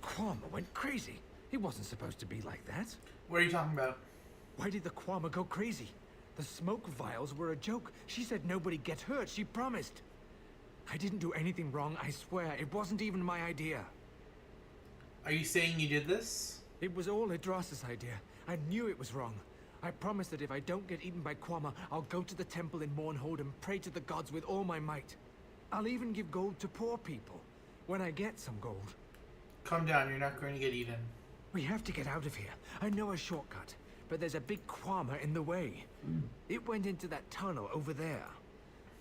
Kwama went crazy. He wasn't supposed to be like that. What are you talking about? Why did the Kwama go crazy? The smoke vials were a joke. She said nobody get hurt. She promised. I didn't do anything wrong, I swear. It wasn't even my idea. Are you saying you did this? It was all Idras's idea. I knew it was wrong. I promised that if I don't get eaten by Kwama, I'll go to the temple in Mournhold and pray to the gods with all my might. I'll even give gold to poor people. When I get some gold. Calm down, you're not going to get eaten. We have to get out of here. I know a shortcut, but there's a big Kwama in the way. It went into that tunnel over there.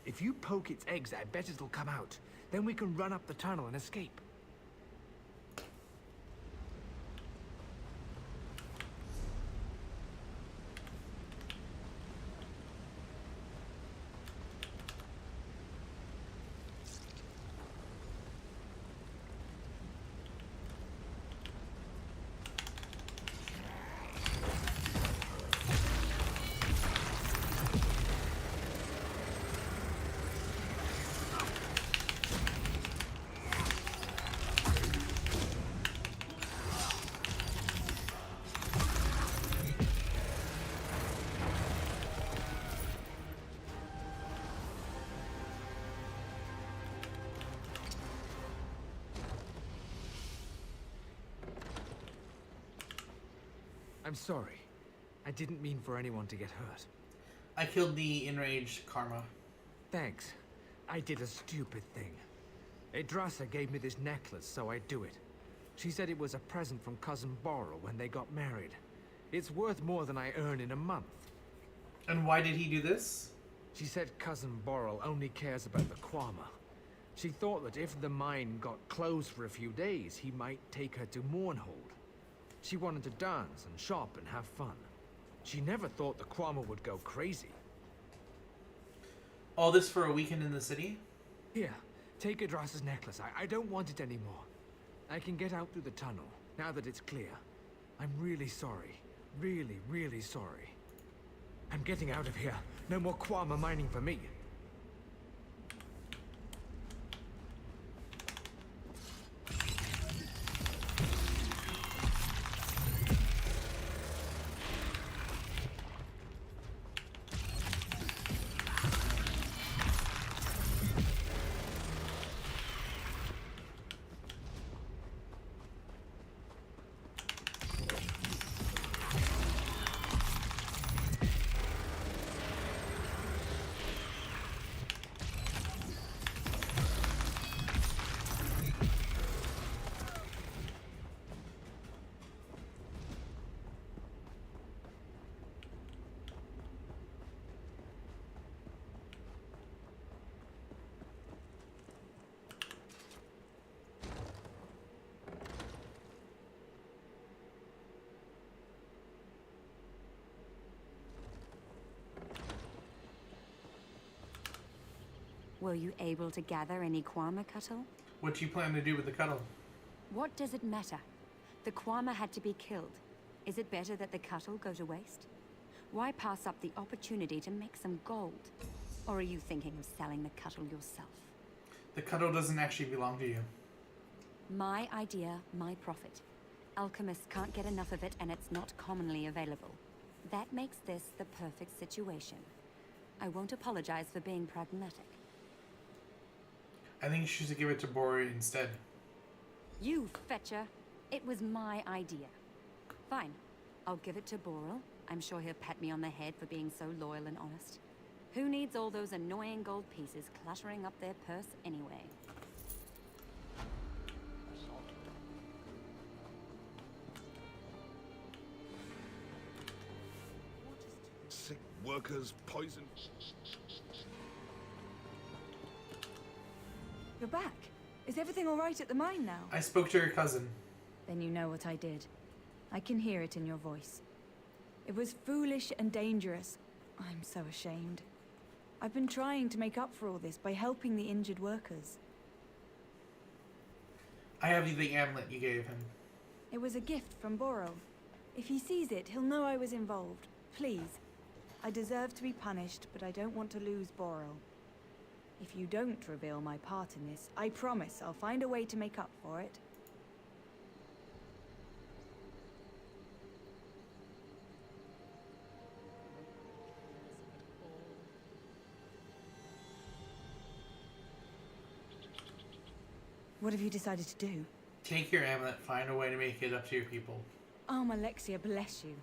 If you poke its eggs, I bet it'll come out. Then we can run up the tunnel and escape. I'm sorry. I didn't mean for anyone to get hurt. I killed the enraged Karma. Thanks. I did a stupid thing. Idrasa gave me this necklace, so I'd do it. She said it was a present from Cousin Borrel when they got married. It's worth more than I earn in a month. And why did he do this? She said Cousin Borrel only cares about the Kwama. She thought that if the mine got closed for a few days, he might take her to Mournhold. She wanted to dance and shop and have fun. She never thought the Kwama would go crazy. All this for a weekend in the city? Here, take Idrasa's necklace. I don't want it anymore. I can get out through the tunnel, now that it's clear. I'm really sorry. Really, really sorry. I'm getting out of here. No more Kwama mining for me. Were you able to gather any Kwama cattle? What do you plan to do with the cuddle? What does it matter? The Kwama had to be killed. Is it better that the cuttle go to waste? Why pass up the opportunity to make some gold? Or are you thinking of selling the cuttle yourself? The cuttle doesn't actually belong to you. My idea, my profit. Alchemists can't get enough of it, and it's not commonly available. That makes this the perfect situation. I won't apologize for being pragmatic. I think you should give it to Bori instead. You fetcher! It was my idea. Fine. I'll give it to Boral. I'm sure he'll pat me on the head for being so loyal and honest. Who needs all those annoying gold pieces cluttering up their purse anyway? Sick workers, poison. You're back. Is everything all right at the mine now? I spoke to your cousin. Then you know what I did. I can hear it in your voice. It was foolish and dangerous. I'm so ashamed. I've been trying to make up for all this by helping the injured workers. I have the amulet you gave him. It was a gift from Boral. If he sees it, he'll know I was involved. Please. I deserve to be punished, but I don't want to lose Boral. If you don't reveal my part in this, I promise I'll find a way to make up for it. What have you decided to do? Take your amulet, find a way to make it up to your people. Oh, Alexia, bless you.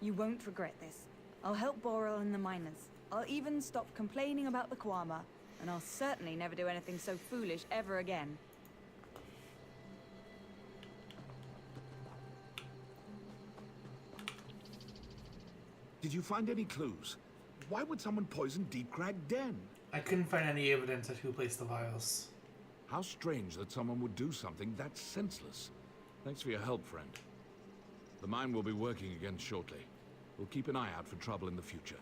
You won't regret this. I'll help Boral and the miners. I'll even stop complaining about the Kwama, and I'll certainly never do anything so foolish ever again. Did you find any clues? Why would someone poison Deep Crag Den? I couldn't find any evidence of who placed the vials. How strange that someone would do something that senseless. Thanks for your help, friend. The mine will be working again shortly. We'll keep an eye out for trouble in the future.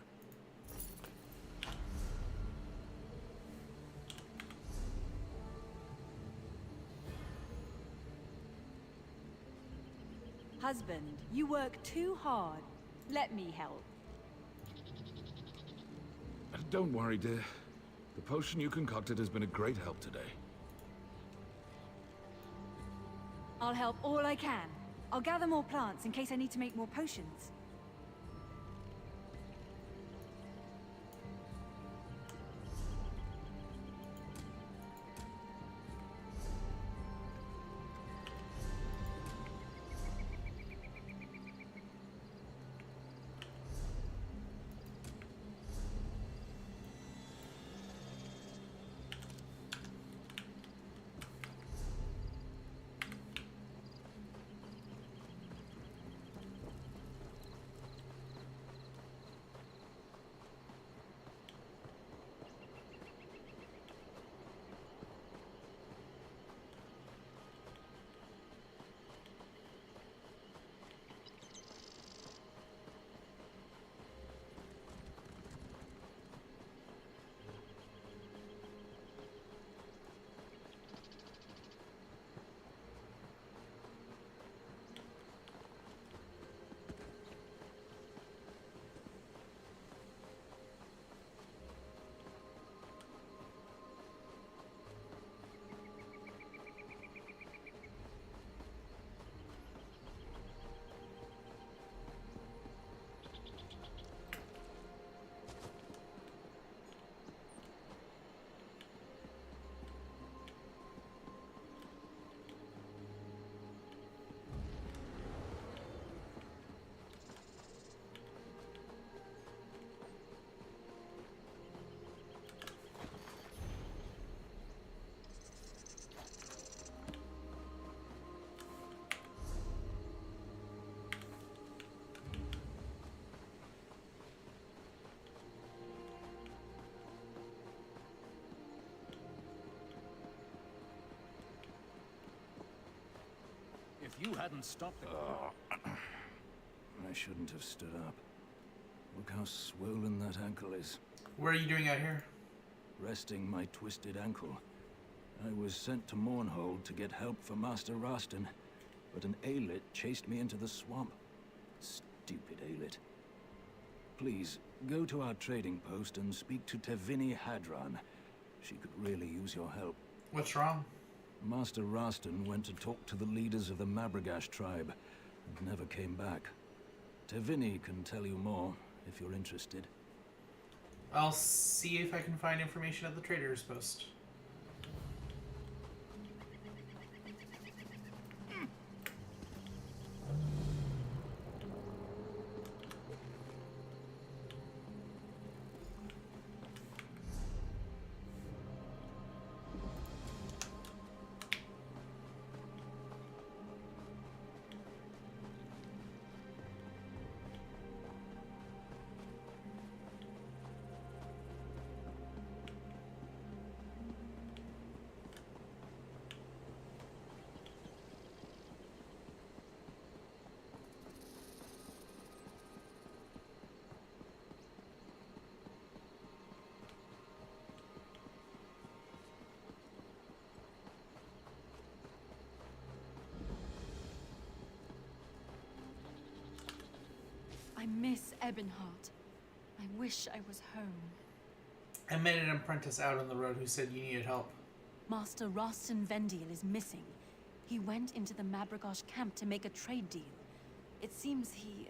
Husband, you work too hard. Let me help. Don't worry, dear. The potion you concocted has been a great help today. I'll help all I can. I'll gather more plants in case I need to make more potions. If you hadn't stopped the... I shouldn't have stood up. Look how swollen that ankle is. What are you doing out here? Resting my twisted ankle. I was sent to Mournhold to get help for Master Rastin, but an Aelid chased me into the swamp. Stupid Aelid. Please, go to our trading post and speak to Tevini Hadran. She could really use your help. What's wrong? Master Rastin went to talk to the leaders of the Mabragash tribe, and never came back. Tevini can tell you more, if you're interested. I'll see if I can find information at the trader's post. I miss Ebonheart. I wish I was home. I met an apprentice out on the road who said you needed help. Master Rastin Vendiel is missing. He went into the Mabragash camp to make a trade deal. It seems he,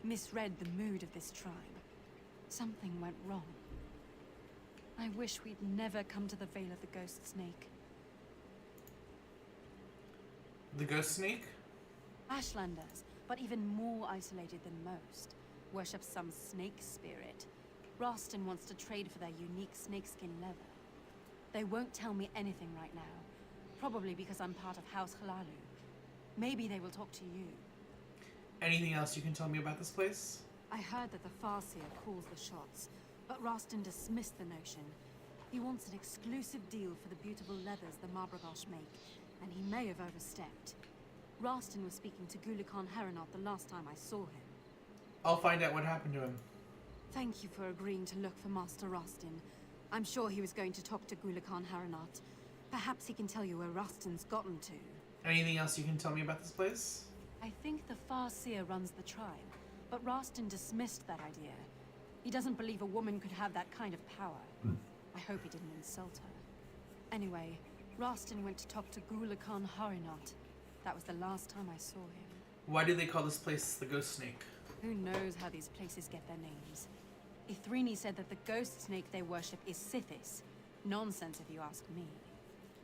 misread the mood of this tribe. Something went wrong. I wish we'd never come to the Vale of the Ghost Snake. The Ghost Snake? Ashlanders, but even more isolated than most, worship some snake spirit. Rastin wants to trade for their unique snakeskin leather. They won't tell me anything right now, probably because I'm part of House Halalu. Maybe they will talk to you. Anything else you can tell me about this place? I heard that the Farseer calls the shots, but Rastin dismissed the notion. He wants an exclusive deal for the beautiful leathers the Mabragash make, and he may have overstepped. Rastin was speaking to Gulakan Haranot the last time I saw him. I'll find out what happened to him. Thank you for agreeing to look for Master Rastin. I'm sure he was going to talk to Gulakan Haranot. Perhaps he can tell you where Rastin's gotten to. Anything else you can tell me about this place? I think the Farseer runs the tribe, but Rastin dismissed that idea. He doesn't believe a woman could have that kind of power. I hope he didn't insult her. Anyway, Rastin went to talk to Gulakan Haranot. That was the last time I saw him. Why do they call this place the Ghost Snake? Who knows how these places get their names? Ithrini said that the ghost snake they worship is Sithis. Nonsense if you ask me.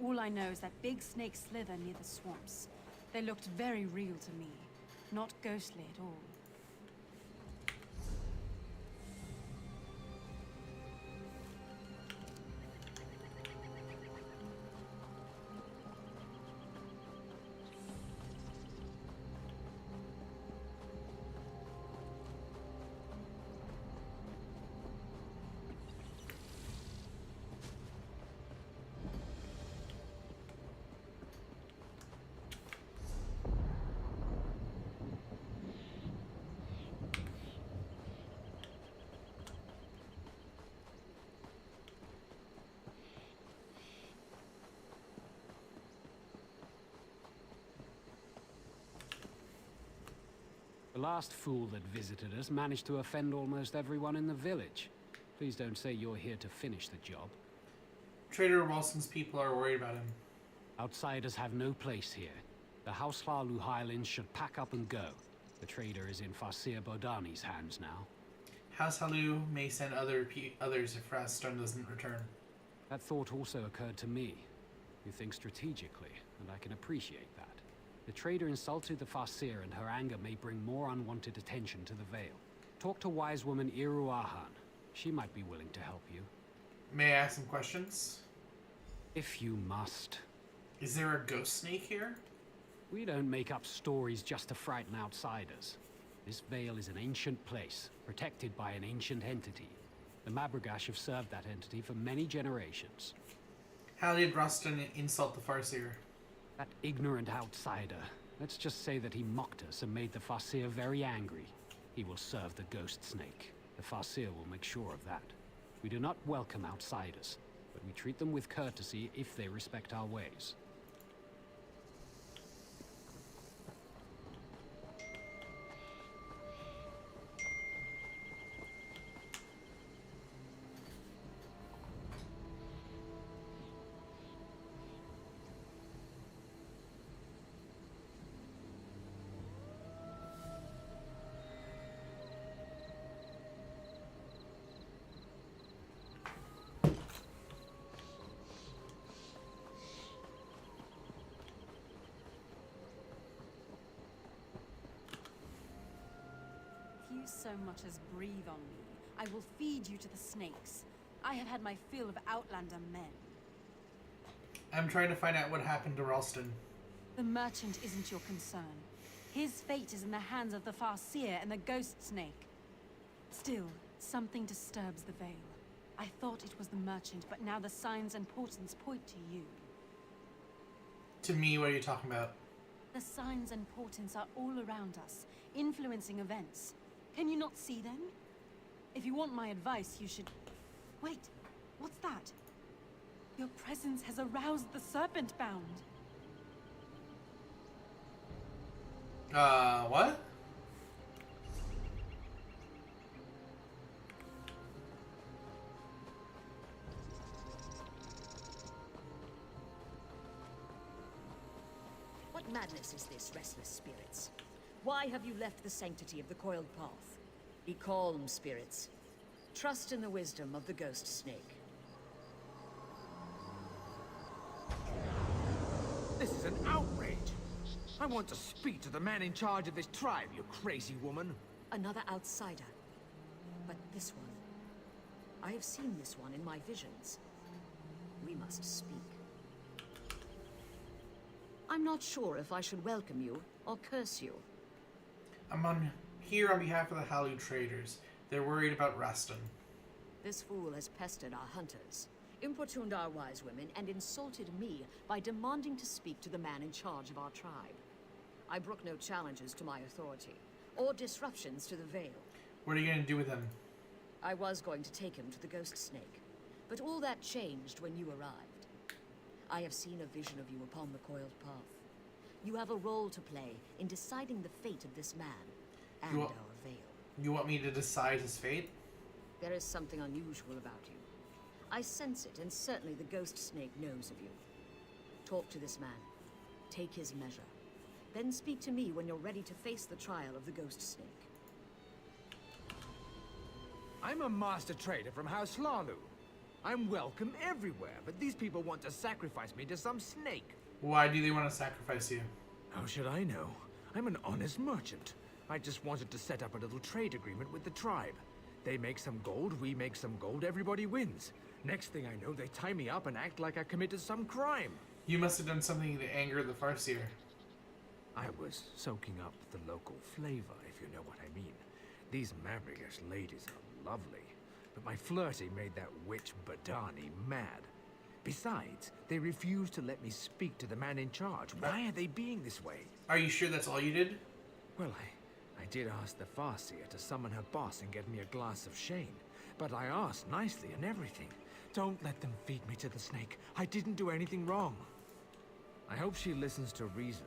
All I know is that big snakes slither near the swamps. They looked very real to me, not ghostly at all. The last fool that visited us managed to offend almost everyone in the village. Please don't say you're here to finish the job. Trader Ralston's people are worried about him. Outsiders have no place here. The House Lalu Highlands should pack up and go. The trader is in Farseer Bodani's hands now. House Halu may send others if Raston doesn't return. That thought also occurred to me. You think strategically, and I can appreciate that. The trader insulted the Farseer, and her anger may bring more unwanted attention to the Vale. Talk to wise woman Iruahan. She might be willing to help you. May I ask some questions? If you must. Is there a ghost snake here? We don't make up stories just to frighten outsiders. This Vale is an ancient place, protected by an ancient entity. The Mabragash have served that entity for many generations. How did Raston insult the Farseer? That ignorant outsider. Let's just say that he mocked us and made the Farseer very angry. He will serve the Ghost Snake. The Farseer will make sure of that. We do not welcome outsiders, but We treat them with courtesy if they respect our ways. If you so much as breathe on me, I will feed you to the snakes. I have had my fill of Outlander men. I'm trying to find out what happened to Ralston. The merchant isn't your concern. His fate is in the hands of the Farseer and the Ghost Snake. Still, something disturbs the Veil. I thought it was the merchant, but now the signs and portents point to you. To me, what are you talking about? The signs and portents are all around us, influencing events. Can you not see them? If you want my advice, you should... Wait, what's that? Your presence has aroused the Serpent Bound. What? What madness is this, restless spirits? Why have you left the sanctity of the coiled path? Be calm, spirits. Trust in the wisdom of the Ghost Snake. This is an outrage! I want to speak to the man in charge of this tribe, you crazy woman! Another outsider. But this one... I have seen this one in my visions. We must speak. I'm not sure if I should welcome you or curse you. I'm here on behalf of the Halu traders. They're worried about Raston. This fool has pestered our hunters, importuned our wise women, and insulted me by demanding to speak to the man in charge of our tribe. I brook no challenges to my authority, or disruptions to the Veil. What are you going to do with him? I was going to take him to the Ghost Snake, but all that changed when you arrived. I have seen a vision of you upon the coiled path. You have a role to play in deciding the fate of this man and our Veil. You want me to decide his fate? There is something unusual about you. I sense it, and certainly the Ghost Snake knows of you. Talk to this man. Take his measure. Then speak to me when you're ready to face the trial of the Ghost Snake. I'm a master trader from House Lalu. I'm welcome everywhere, but these people want to sacrifice me to some snake. Why do they want to sacrifice you? How should I know? I'm an honest merchant. I just wanted to set up a little trade agreement with the tribe. They make some gold, we make some gold, everybody wins. Next thing I know, they tie me up and act like I committed some crime. You must have done something to anger the Farseer. I was soaking up the local flavor, if you know what I mean. These Mabrigash ladies are lovely, but my flirting made that witch Badani mad. Besides, they refused to let me speak to the man in charge. Why are they being this way? Are you sure that's all you did? Well, I did ask the Farseer to summon her boss and get me a glass of Shane. But I asked nicely and everything. Don't let them feed me to the snake. I didn't do anything wrong. I hope she listens to reason.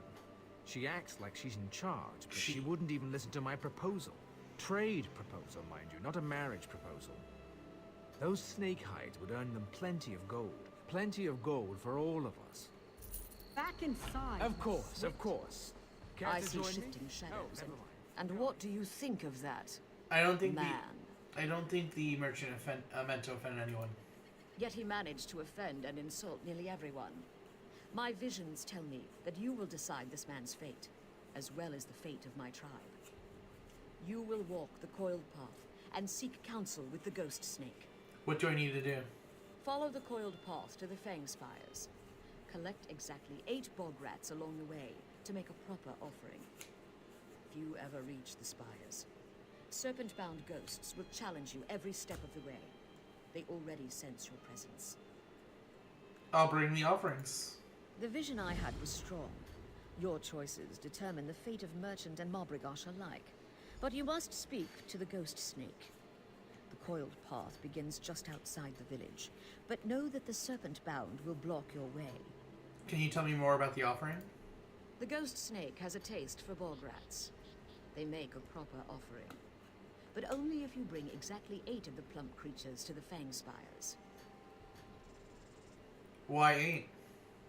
She acts like she's in charge, but she wouldn't even listen to my proposal. Trade proposal, mind you, not a marriage proposal. Those snake hides would earn them plenty of gold. Plenty of gold for all of us. Back inside. Of course, of course. Care I to see join me? shifting shadows. Oh, never mind. And what do you think of that, I don't think man? I don't think the merchant meant to offend anyone. Yet he managed to offend and insult nearly everyone. My visions tell me that you will decide this man's fate, as well as the fate of my tribe. You will walk the coiled path and seek counsel with the Ghost Snake. What do I need to do? Follow the coiled path to the Fang Spires. Collect exactly 8 bog rats along the way to make a proper offering. If you ever reach the spires, serpent-bound ghosts will challenge you every step of the way. They already sense your presence. I'll bring the offerings. The vision I had was strong. Your choices determine the fate of merchant and Mobrigosh alike. But you must speak to the Ghost Snake. The coiled path begins just outside the village, but know that the serpent bound will block your way. Can you tell me more about the offering? The ghost snake has a taste for bog rats. They make a proper offering, but only if you bring exactly 8 of the plump creatures to the Fang Spires. Why 8?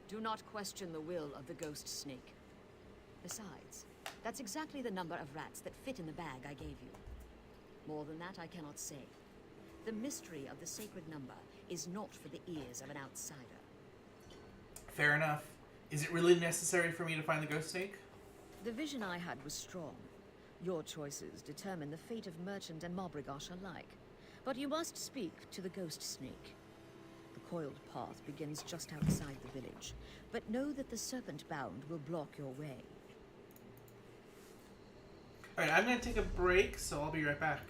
Do not question the will of the ghost snake. Besides, that's exactly the number of rats that fit in the bag I gave you. More than that, I cannot say. The mystery of the sacred number is not for the ears of an outsider. Fair enough. Is it really necessary for me to find the ghost snake? The vision I had was strong. Your choices determine the fate of merchant and Mobrigosh alike. But you must speak to the ghost snake. The coiled path begins just outside the village, but know that the serpent bound will block your way. Alright, I'm going to take a break, so I'll be right back.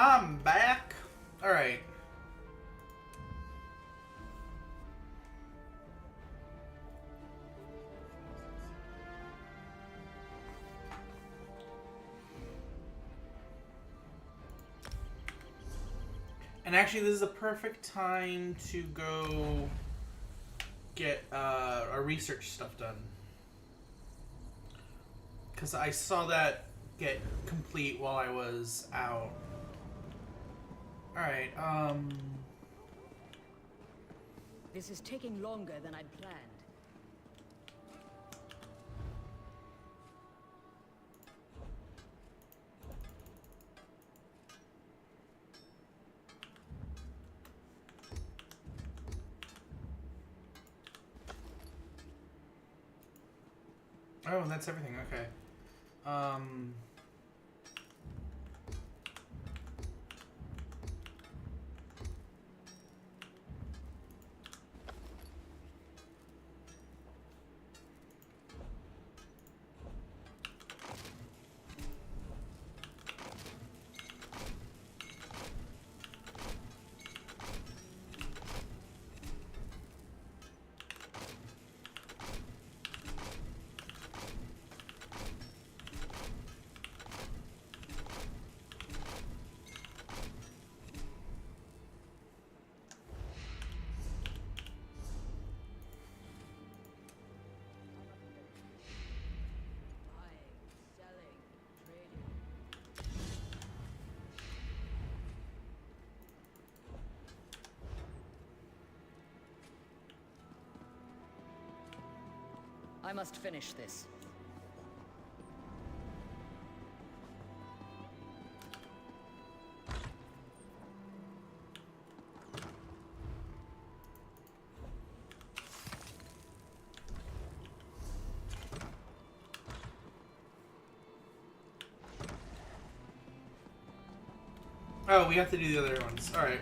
I'm back. All right. And actually, this is a perfect time to go get our research stuff done. Because I saw that get complete while I was out. Alright, This is taking longer than I'd planned. Oh, that's everything, okay. I must finish this. Oh, we have to do the other ones. Alright.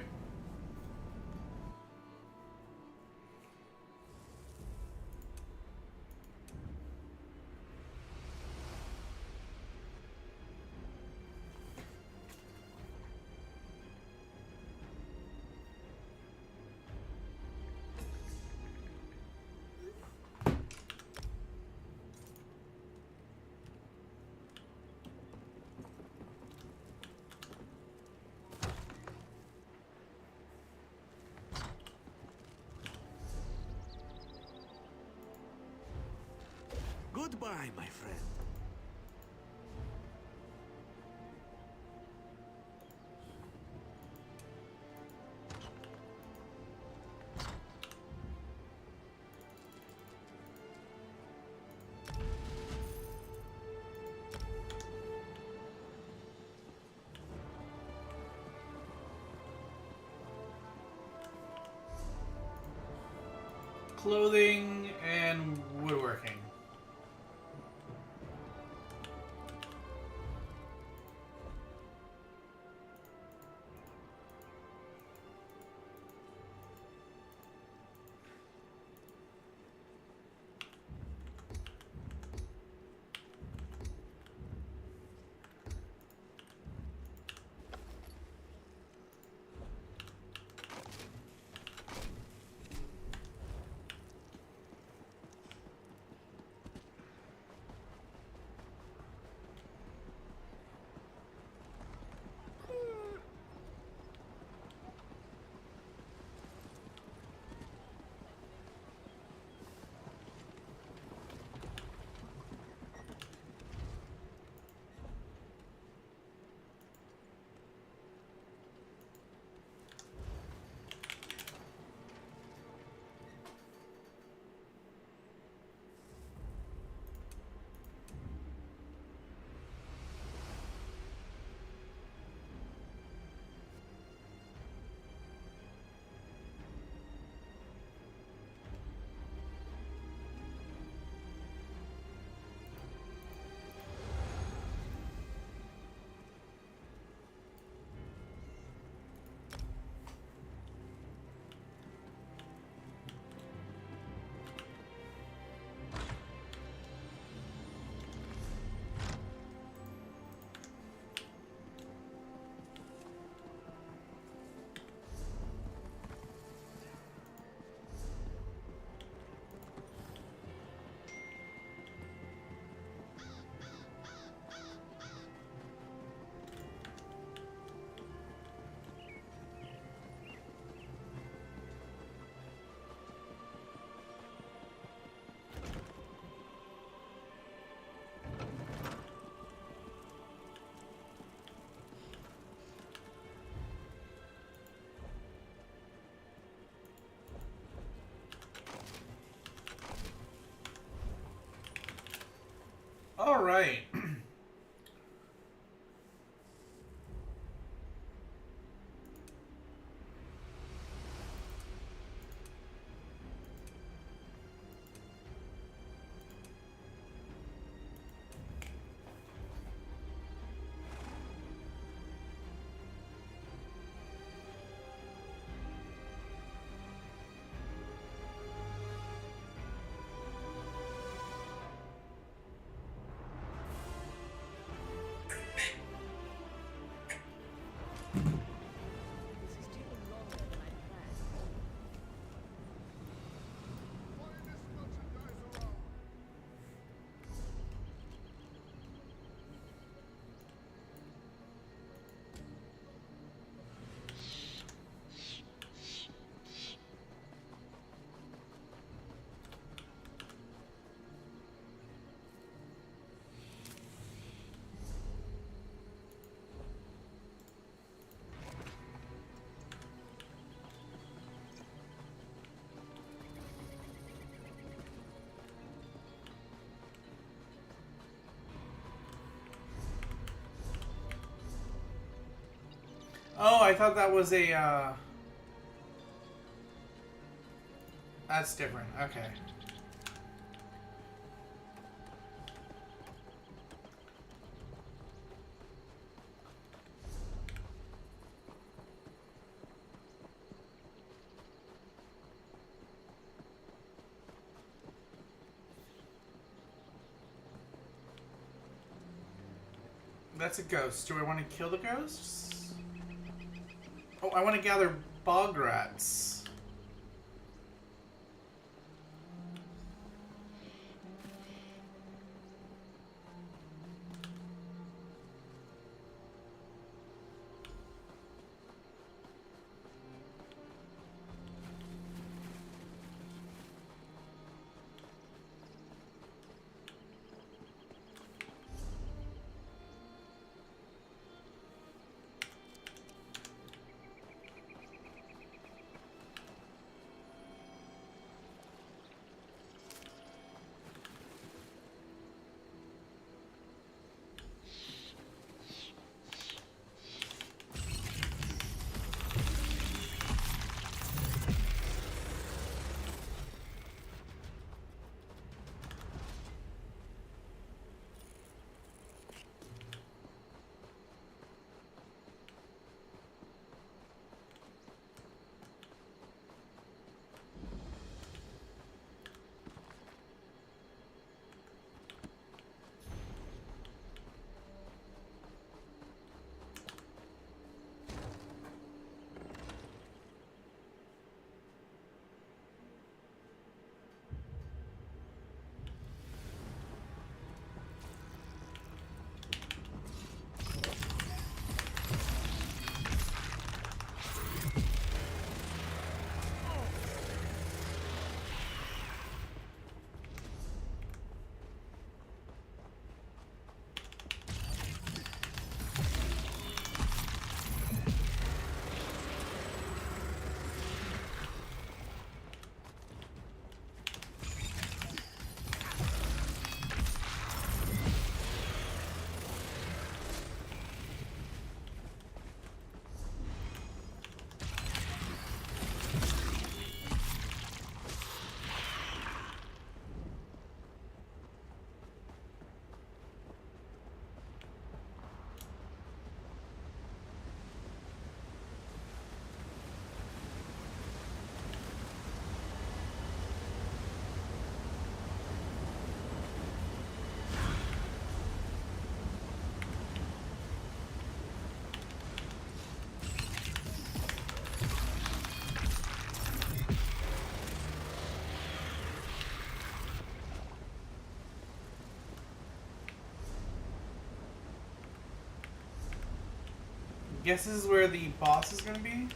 Goodbye, my friend. Clothing and woodworking. All right. Oh, I thought that was a, that's different. Okay. That's a ghost. Do I want to kill the ghosts? Oh, I want to gather bog rats. Guess this is where the boss is going to be?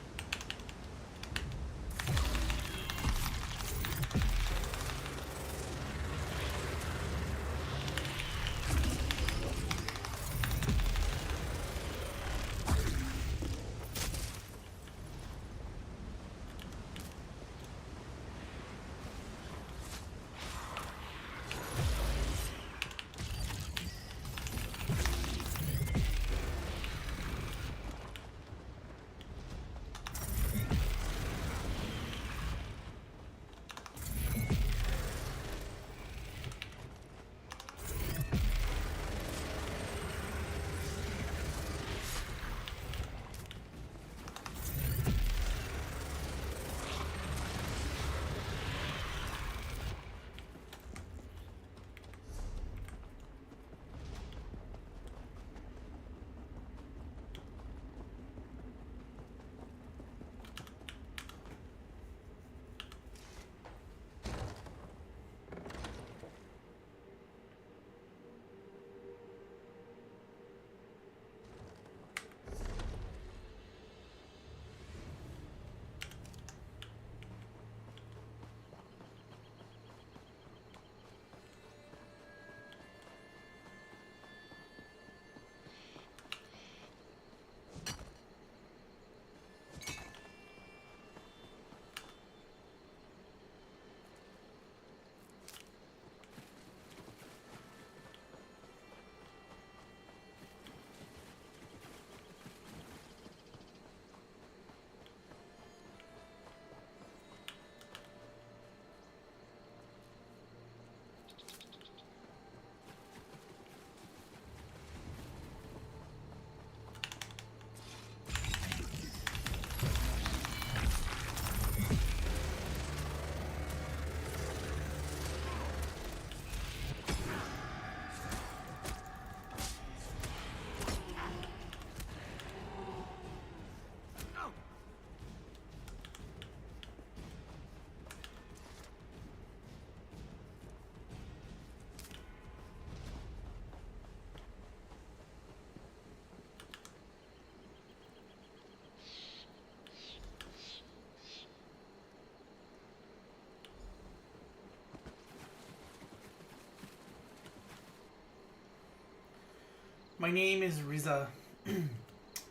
My name is Riza.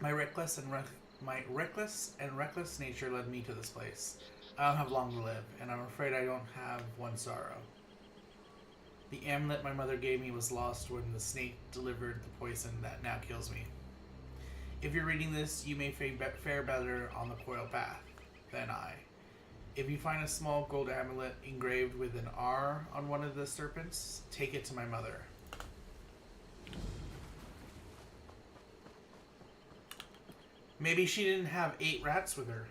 My reckless and reckless nature led me to this place. I don't have long to live, and I'm afraid I don't have one sorrow. The amulet my mother gave me was lost when the snake delivered the poison that now kills me. If you're reading this, you may fare better on the coiled path than I. If you find a small gold amulet engraved with an R on one of the serpents, take it to my mother. Maybe she didn't have 8 rats with her.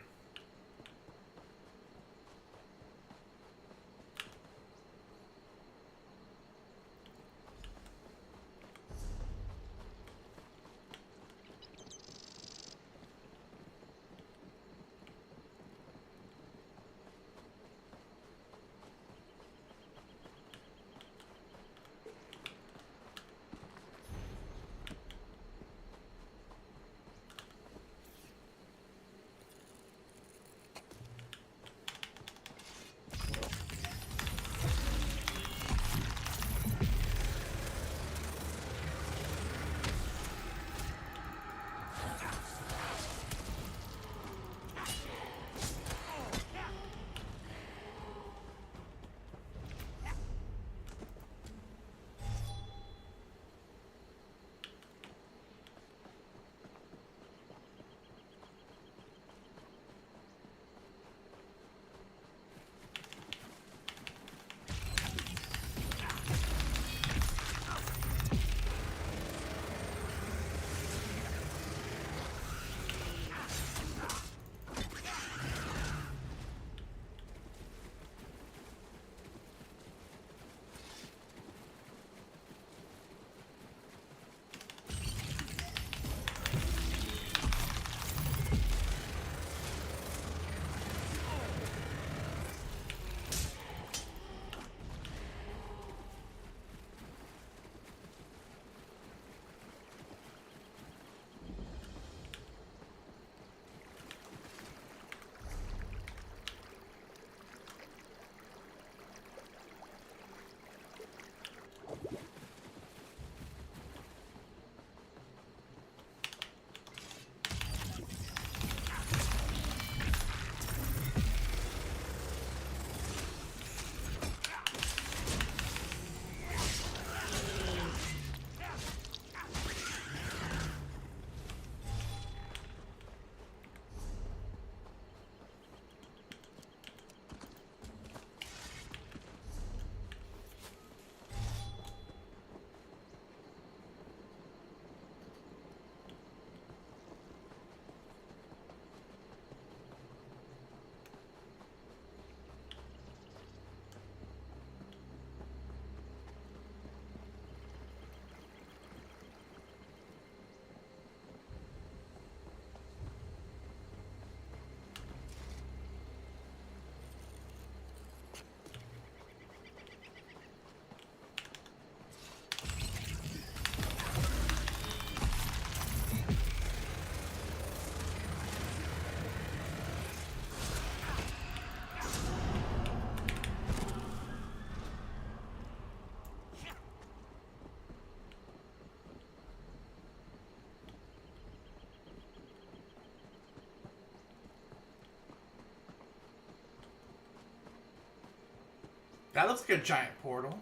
That looks like a giant portal.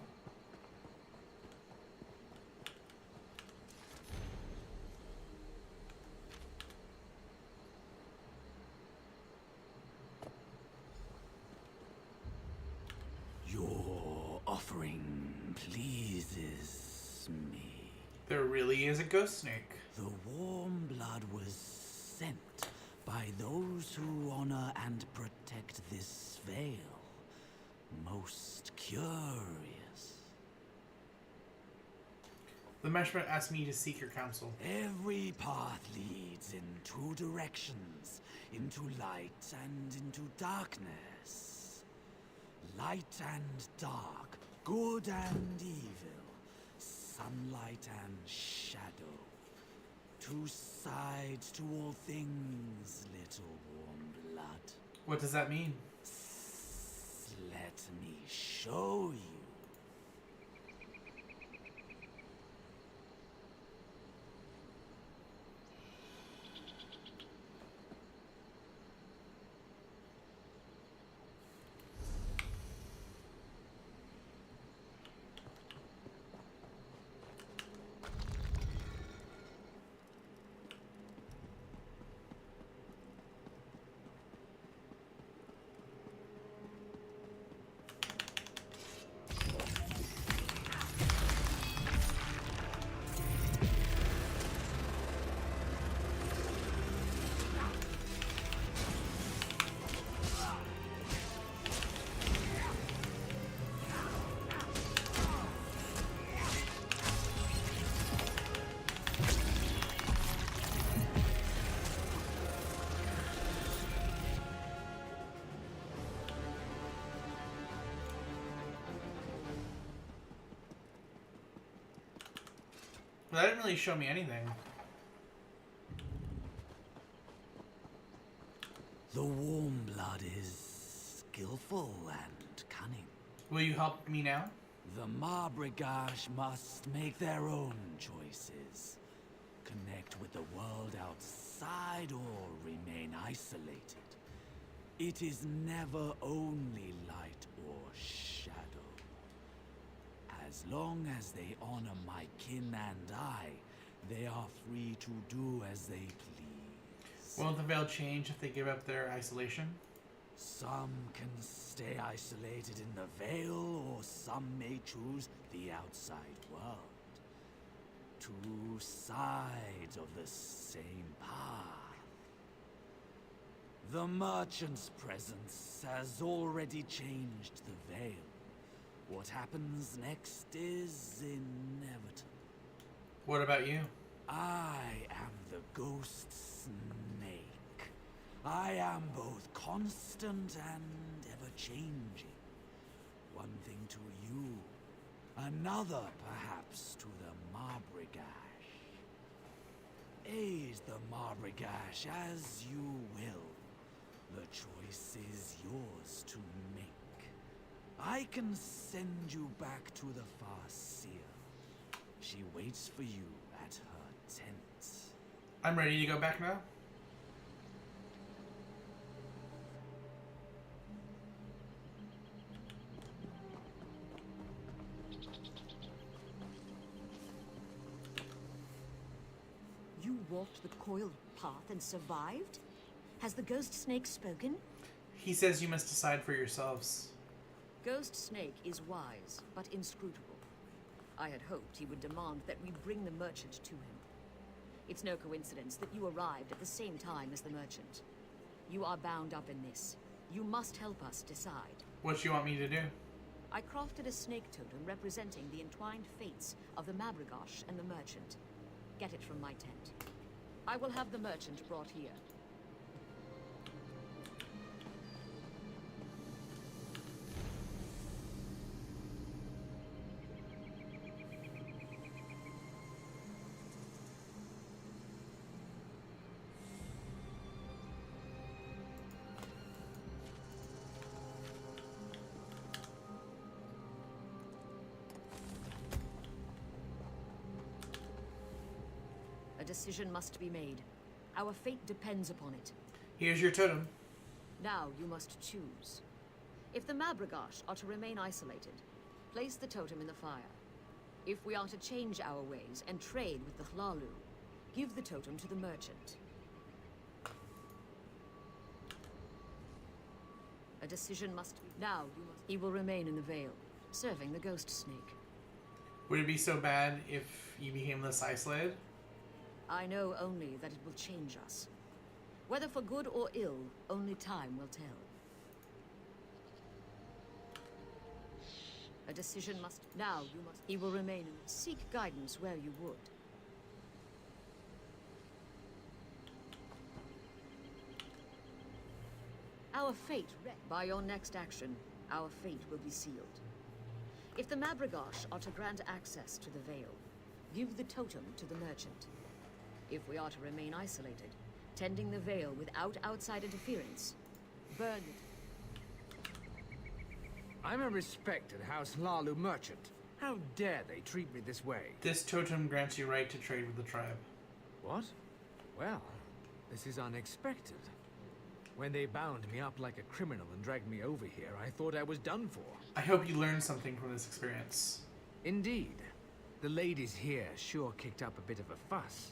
Your offering pleases me. There really is a ghost snake. The warm blood was sent by those who honor and protect this veil. Most curious. The Meshmet asked me to seek your counsel. Every path leads in 2 directions, into light and into darkness. Light and dark, good and evil, sunlight and shadow. 2 sides to all things, little warm blood. What does that mean? Let me show you. But that didn't really show me anything. The warm blood is skillful and cunning. Will you help me now? The Marbrigage must make their own choices. Connect with the world outside or remain isolated. It is never only light or shadow. As long as they honor my kin and I, they are free to do as they please. Won't the veil change if they give up their isolation? Some can stay isolated in the veil, or some may choose the outside world. Two sides of the same path. The merchant's presence has already changed the veil. What happens next is inevitable. What about you? I am the ghost snake. I am both constant and ever-changing. One thing to you, another perhaps to the Marbrigage. Aid the Marbrigage as you will. The choice is yours to make. I can send you back to the Farseer. She waits for you at her tent. I'm ready to go back now. You walked the coiled path and survived? Has the ghost snake spoken? He says you must decide for yourselves. Ghost Snake is wise, but inscrutable. I had hoped he would demand that we bring the merchant to him. It's no coincidence that you arrived at the same time as the merchant. You are bound up in this. You must help us decide. What you want me to do? I crafted a snake totem representing the entwined fates of the Mabrigosh and the merchant. Get it from my tent. I will have the merchant brought here. A decision must be made. Our fate depends upon it. Here's your totem. Now you must choose. If the Mabrigosh are to remain isolated, place the totem in the fire. If we are to change our ways and trade with the Hlalu, give the totem to the merchant. A decision must be... Now you must... He will remain in the Vale, serving the Ghost Snake. Would it be so bad if you became less isolated? I know only that it will change us. Whether for good or ill, only time will tell. A decision must... Now you must... He will remain and seek guidance where you would. Our fate... By your next action, our fate will be sealed. If the Mabrigosh are to grant access to the Vale, give the totem to the merchant. If we are to remain isolated, tending the Vale without outside interference, burn it. I'm a respected House Hlalu merchant. How dare they treat me this way? This totem grants you right to trade with the tribe. What? Well, this is unexpected. When they bound me up like a criminal and dragged me over here, I thought I was done for. I hope you learned something from this experience. Indeed. The ladies here sure kicked up a bit of a fuss.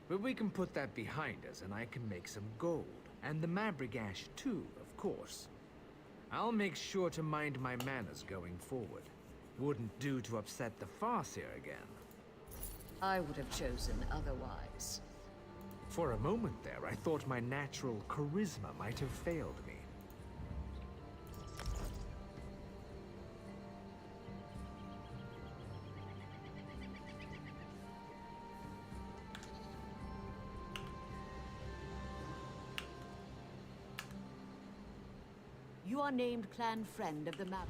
But we can put that behind us and I can make some gold. And the Mabrigash too, of course. I'll make sure to mind my manners going forward. Wouldn't do to upset the Farseer again. I would have chosen otherwise. For a moment there, I thought my natural charisma might have failed me. You are named clan friend of the Mab.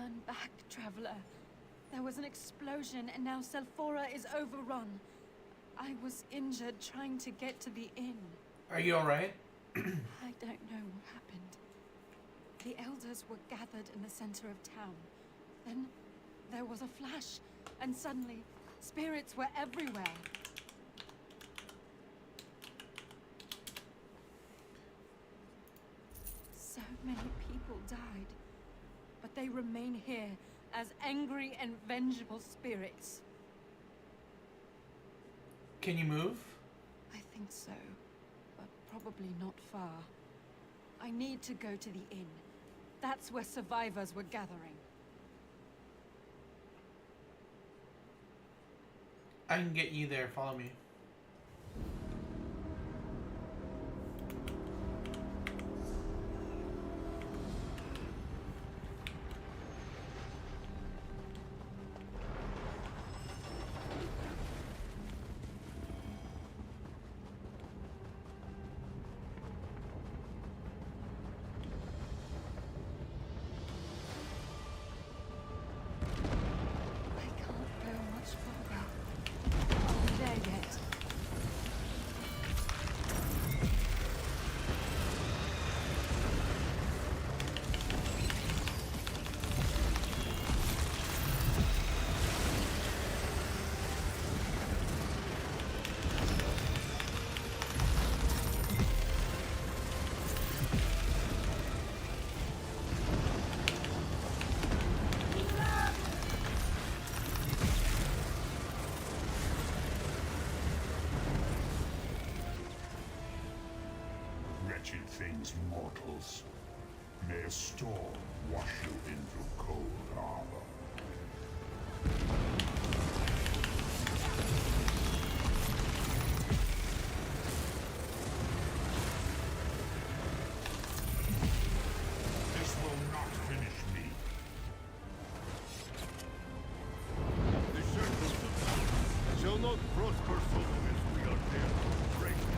Turn back, traveler. There was an explosion, and now Selphora is overrun. I was injured trying to get to the inn. Are you alright? I don't know what happened. The elders were gathered in the center of town. Then there was a flash, and suddenly, spirits were everywhere. So many people died, but they remain here as angry and vengeful spirits. Can you move? I think so, but probably not far. I need to go to the inn. That's where survivors were gathering. I can get you there. Follow me. Wretched things, mortals. May a storm wash you into cold harbor. This will not finish me. The circles of life shall not prosper so long as we are there to break them.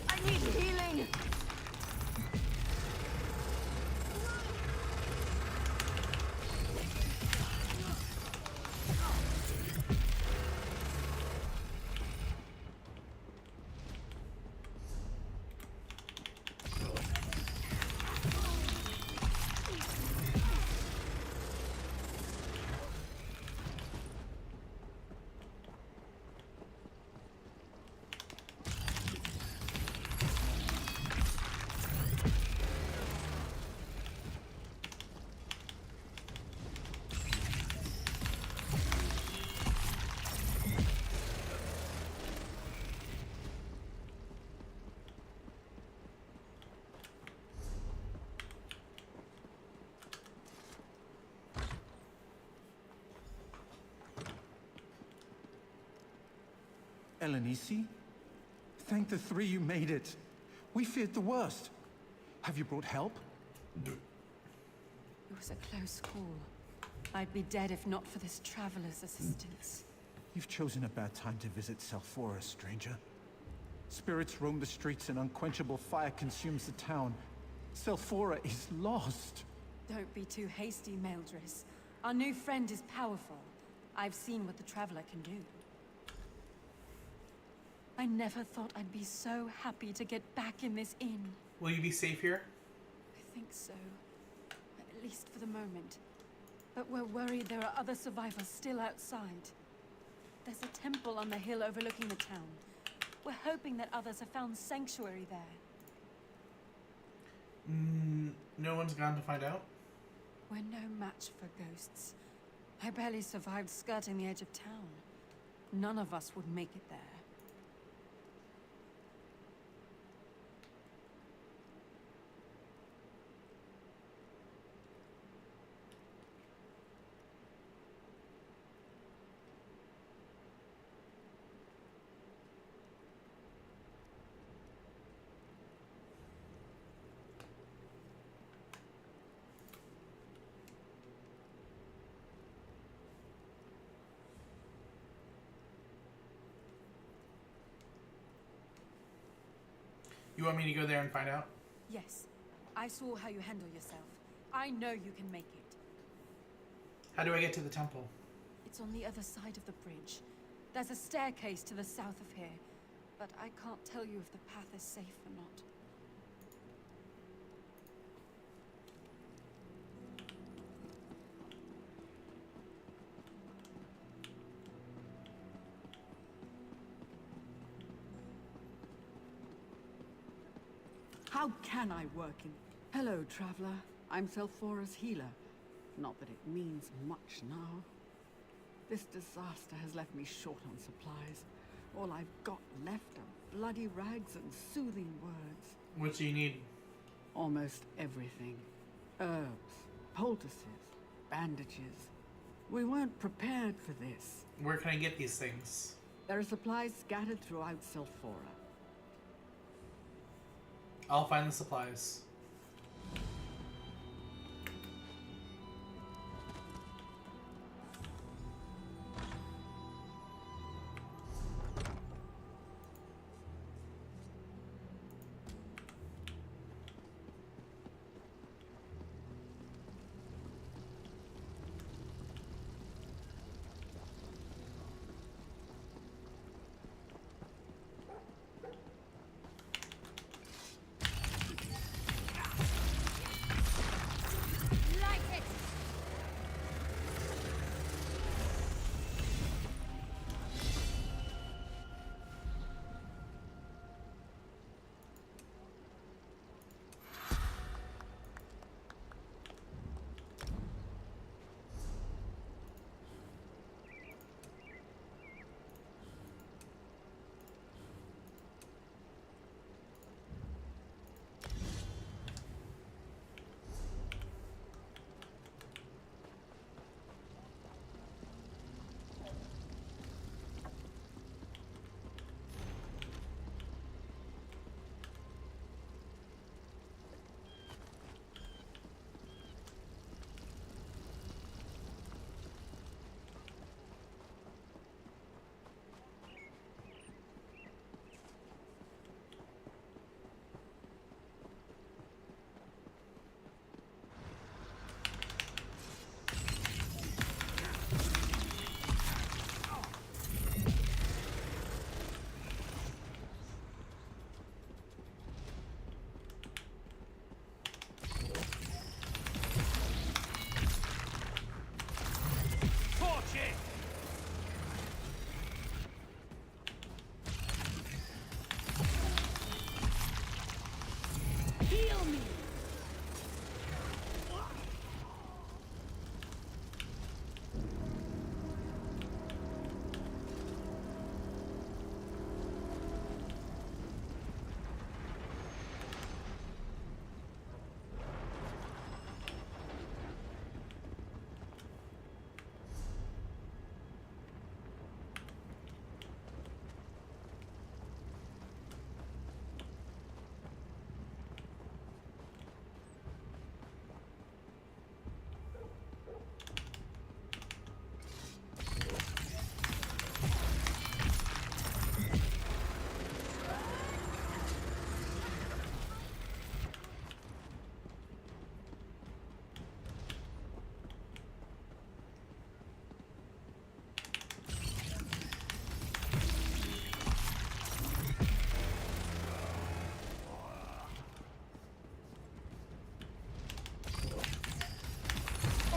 I need healing! Elenisi? Thank the three you made it. We feared the worst. Have you brought help? It was a close call. I'd be dead if not for this traveler's assistance. You've chosen a bad time to visit Selphora, stranger. Spirits roam the streets and unquenchable fire consumes the town. Selphora is lost. Don't be too hasty, Meldris. Our new friend is powerful. I've seen what the traveler can do. I never thought I'd be so happy to get back in this inn. Will you be safe here? I think so. At least for the moment. But we're worried there are other survivors still outside. There's a temple on the hill overlooking the town. We're hoping that others have found sanctuary there. No one's gone to find out? We're no match for ghosts. I barely survived skirting the edge of town. None of us would make it there. You want me to go there and find out? Yes. I saw how you handle yourself. I know you can make it. How do I get to the temple? It's on the other side of the bridge. There's a staircase to the south of here, but I can't tell you if the path is safe or not. How can I work in... Hello, traveler. I'm Selphora's healer. Not that it means much now. This disaster has left me short on supplies. All I've got left are bloody rags and soothing words. What do you need? Almost everything. Herbs, poultices, bandages. We weren't prepared for this. Where can I get these things? There are supplies scattered throughout Selphora. I'll find the supplies.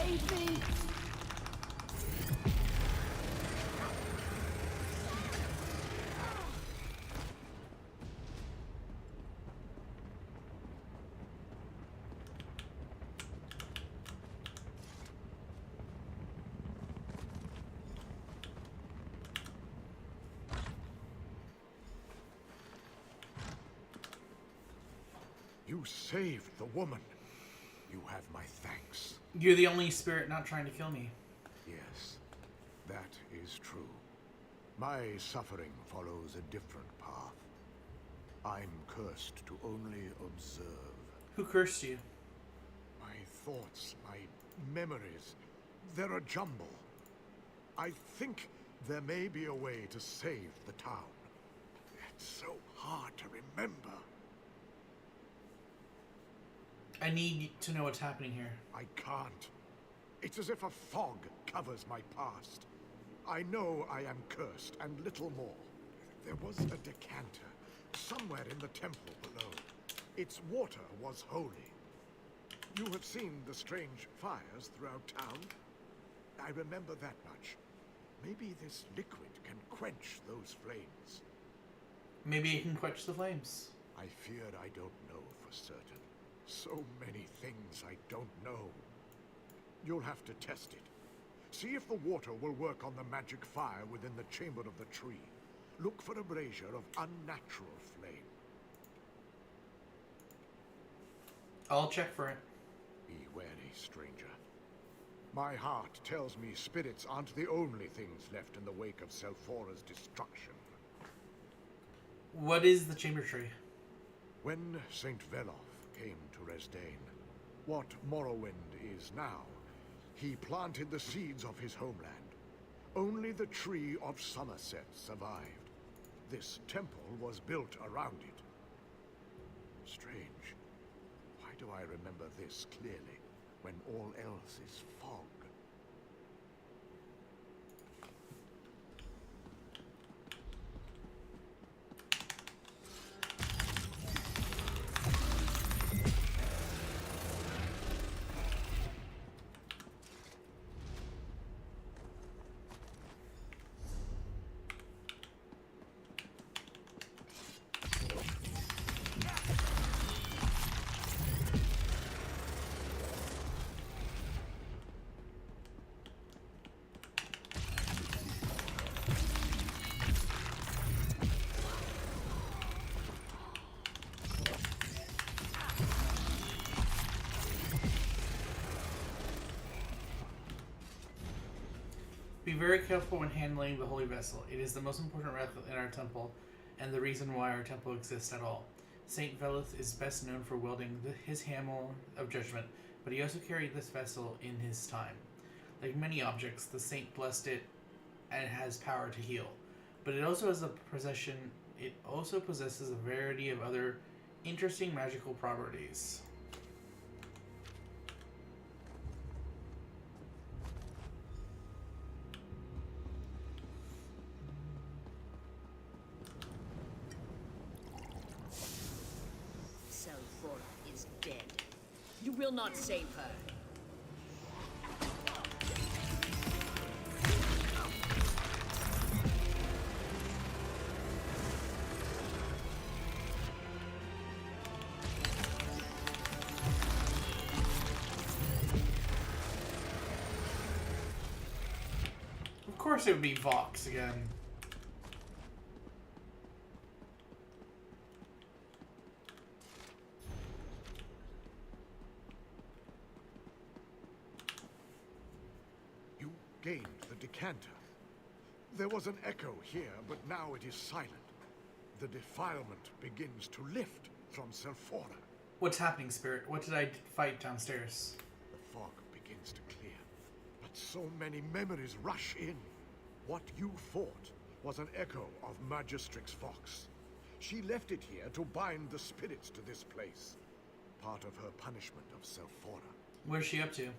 Save me! You saved the woman. You have my thanks. You're the only spirit not trying to kill me. Yes, that is true. My suffering follows a different path. I'm cursed to only observe. Who cursed you? My thoughts, my memories, they're a jumble. I think there may be a way to save the town. It's so hard to remember. I need to know what's happening here. I can't. It's as if a fog covers my past. I know I am cursed, and little more. There was a decanter, somewhere in the temple below. Its water was holy. You have seen the strange fires throughout town? I remember that much. Maybe this liquid can quench those flames. Maybe it can quench the flames. I feared I don't know for certain. So many things I don't know. You'll have to test it. See if the water will work on the magic fire within the chamber of the tree. Look for a brazier of unnatural flame. I'll check for it. Be wary, stranger. My heart tells me spirits aren't the only things left in the wake of Selphora's destruction. What is the chamber tree? When Saint Veloth came to Resdain, what Morrowind is now, he planted the seeds of his homeland. Only the Tree of Somerset survived. This temple was built around it. Strange. Why do I remember this clearly, when all else is fog? Be very careful when handling the holy vessel. It is the most important relic in our temple, and the reason why our temple exists at all. Saint Veloth is best known for wielding his hammer of judgment, but he also carried this vessel in his time. Like many objects, the saint blessed it, and it has power to heal. But it also has a possession. It also possesses a variety of other interesting magical properties. Selphora is dead. You will not save her. Of course it would be Vox again. You gained the decanter. There was an echo here, but now it is silent. The defilement begins to lift from Selphora. What's happening, Spirit? What did I fight downstairs? The fog begins to clear, but so many memories rush in. What you fought was an echo of Magistrix Vox. She left it here to bind the spirits to this place. Part of her punishment of Selphora. Where's she up to?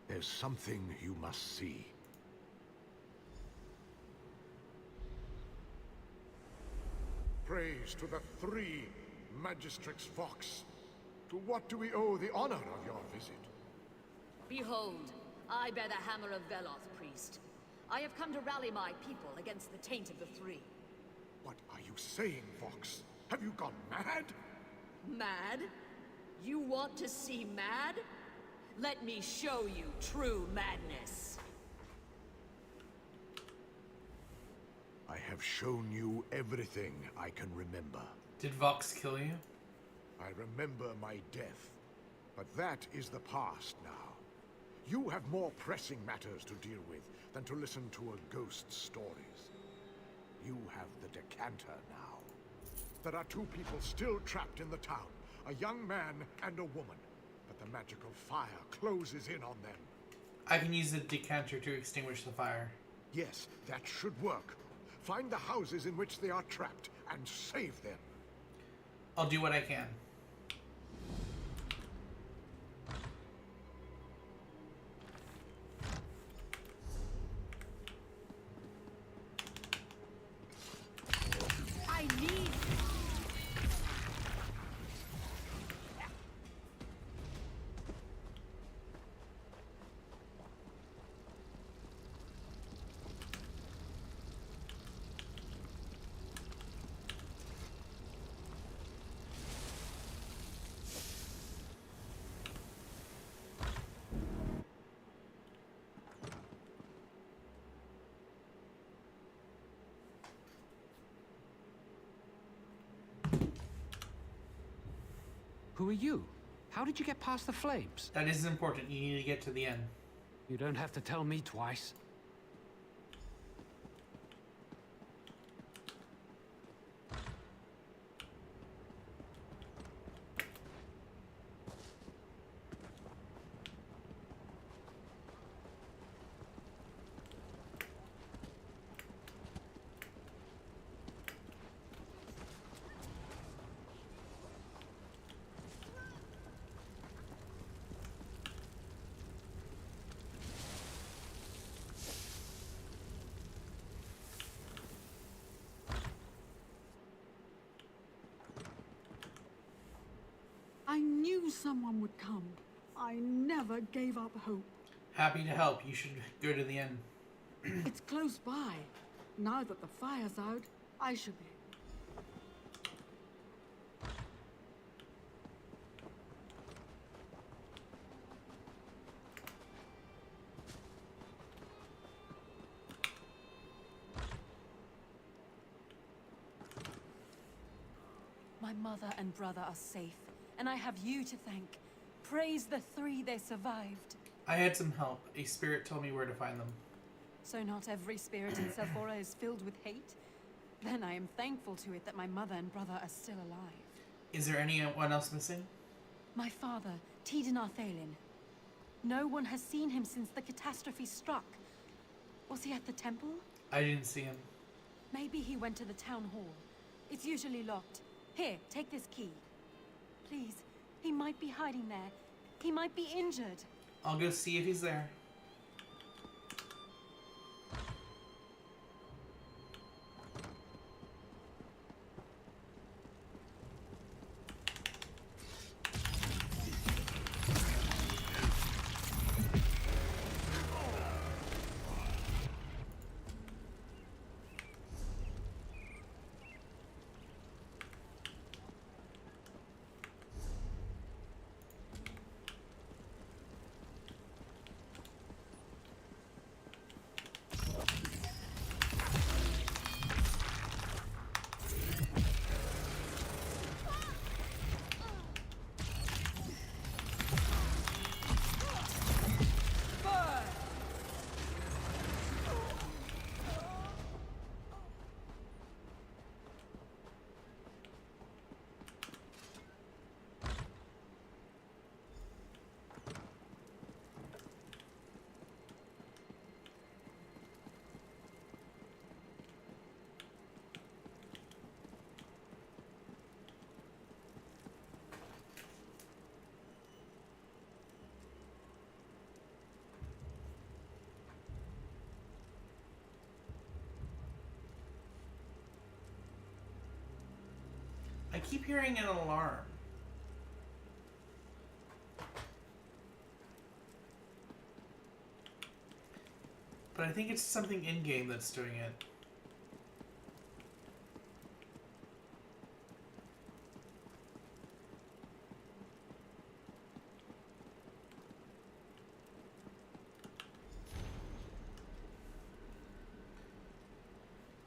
There's something you must see. Praise to the three Magistrix Vox. To what do we owe the honor of your visit? Behold, I bear the hammer of Veloth, priest. I have come to rally my people against the taint of the Three. What are you saying, Vox? Have you gone mad? Mad? You want to see mad? Let me show you true madness. I have shown you everything I can remember. Did Vox kill you? I remember my death, but that is the past now. You have more pressing matters to deal with than to listen to a ghost's stories. You have the decanter now. There are two people still trapped in the town, a young man and a woman, but the magical fire closes in on them. I can use the decanter to extinguish the fire. Yes, that should work. Find the houses in which they are trapped and save them. I'll do what I can. I need... Who are you? How did you get past the flames? That is important. You need to get to the end. You don't have to tell me twice. I knew someone would come. I never gave up hope. Happy to help. You should go to the end. It's close by. Now that the fire's out, I should be. My mother and brother are safe, and I have you to thank. Praise the Three they survived. I had some help. A spirit told me where to find them. So not every spirit in Sephora is filled with hate? Then I am thankful to it that my mother and brother are still alive. Is there anyone else missing? My father, Tiden Arthalin. No one has seen him since the catastrophe struck. Was he at the temple? I didn't see him. Maybe he went to the town hall. It's usually locked. Here, take this key. Please, he might be hiding there. He might be injured. I'll go see if he's there. I keep hearing an alarm. But I think it's something in-game that's doing it.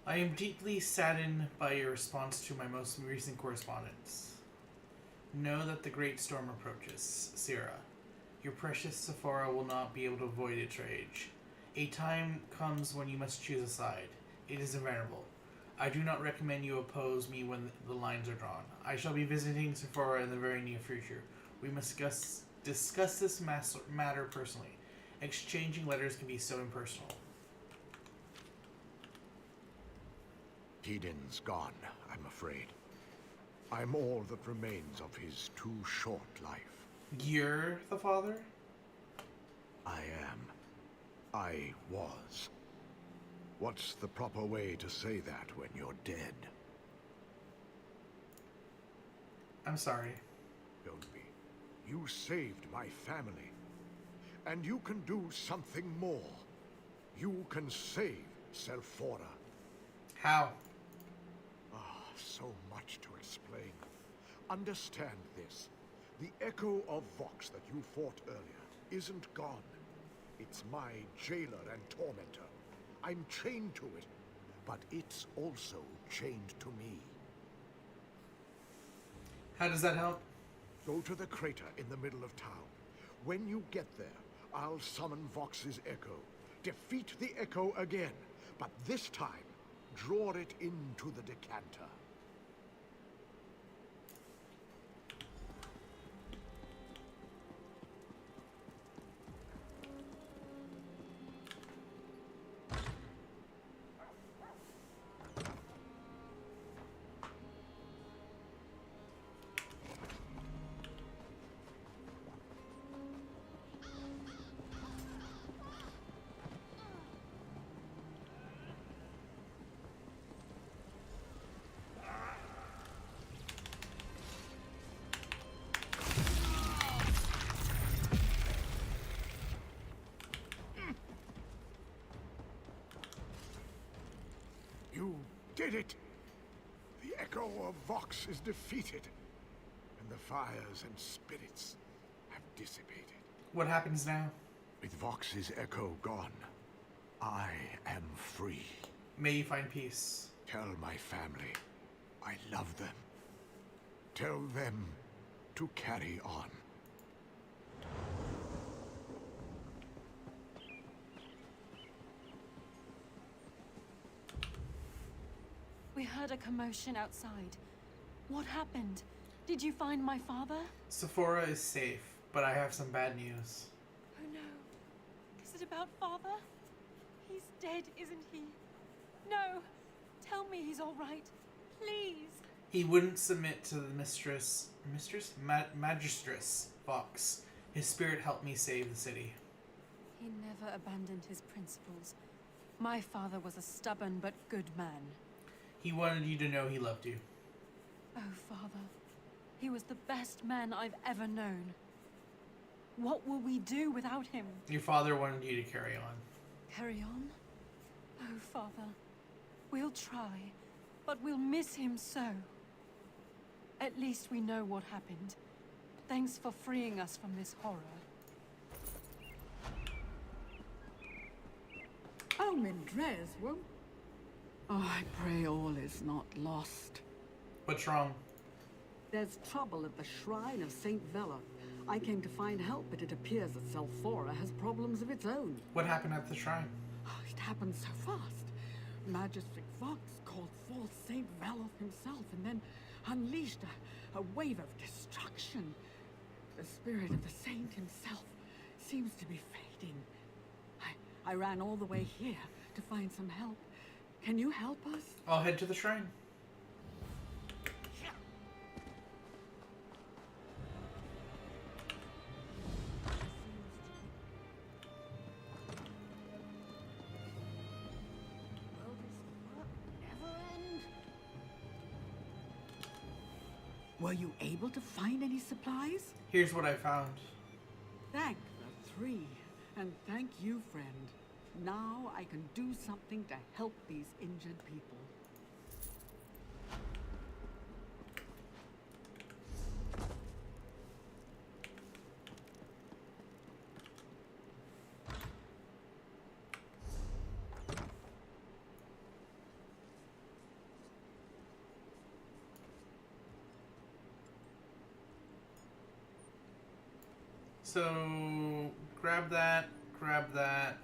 I am deeply saddened by your response to my most recent correspondence. Know that the great storm approaches, Sierra. Your precious Sephora will not be able to avoid its rage. A time comes when you must choose a side. It is inevitable. I do not recommend you oppose me when the lines are drawn. I shall be visiting Sephora in the very near future. We must discuss this matter personally. Exchanging letters can be so impersonal. Hedon's gone, I'm afraid. I'm all that remains of his too short life. You're the father? I am. I was. What's the proper way to say that when you're dead? I'm sorry. Don't be. You saved my family. And you can do something more. You can save Sephora. How? So much to explain. Understand this. The echo of Vox that you fought earlier isn't gone. It's my jailer and tormentor. I'm chained to it, but it's also chained to me. How does that help? Go to the crater in the middle of town. When you get there, I'll summon Vox's echo. Defeat the echo again, but this time, draw it into the decanter. You did it! The echo of Vox is defeated, and the fires and spirits have dissipated. What happens now? With Vox's echo gone, I am free. May you find peace. Tell my family I love them. Tell them to carry on. We heard a commotion outside. What happened? Did you find my father? Sephora is safe, but I have some bad news. Oh no. Is it about father? He's dead, isn't he? No. Tell me he's all right. Please. He wouldn't submit to the Magistress Vox. His spirit helped me save the city. He never abandoned his principles. My father was a stubborn but good man. He wanted you to know he loved you. Oh, Father. He was the best man I've ever known. What will we do without him? Your father wanted you to carry on. Carry on? Oh, Father. We'll try, but we'll miss him so. At least we know what happened. Thanks for freeing us from this horror. Oh, Mendrez, won't... Oh, I pray all is not lost. What's wrong? There's trouble at the shrine of Saint Veloth. I came to find help, but it appears that Sephora has problems of its own. What happened at the shrine? Oh, it happened so fast. Magistrate Vox called forth Saint Veloth himself and then unleashed a wave of destruction. The spirit of the saint himself seems to be fading. I ran all the way here to find some help. Can you help us? I'll head to the shrine. Were you able to find any supplies? Here's what I found. Thank the three. And thank you, friend. Now I can do something to help these injured people. So, grab that, grab that.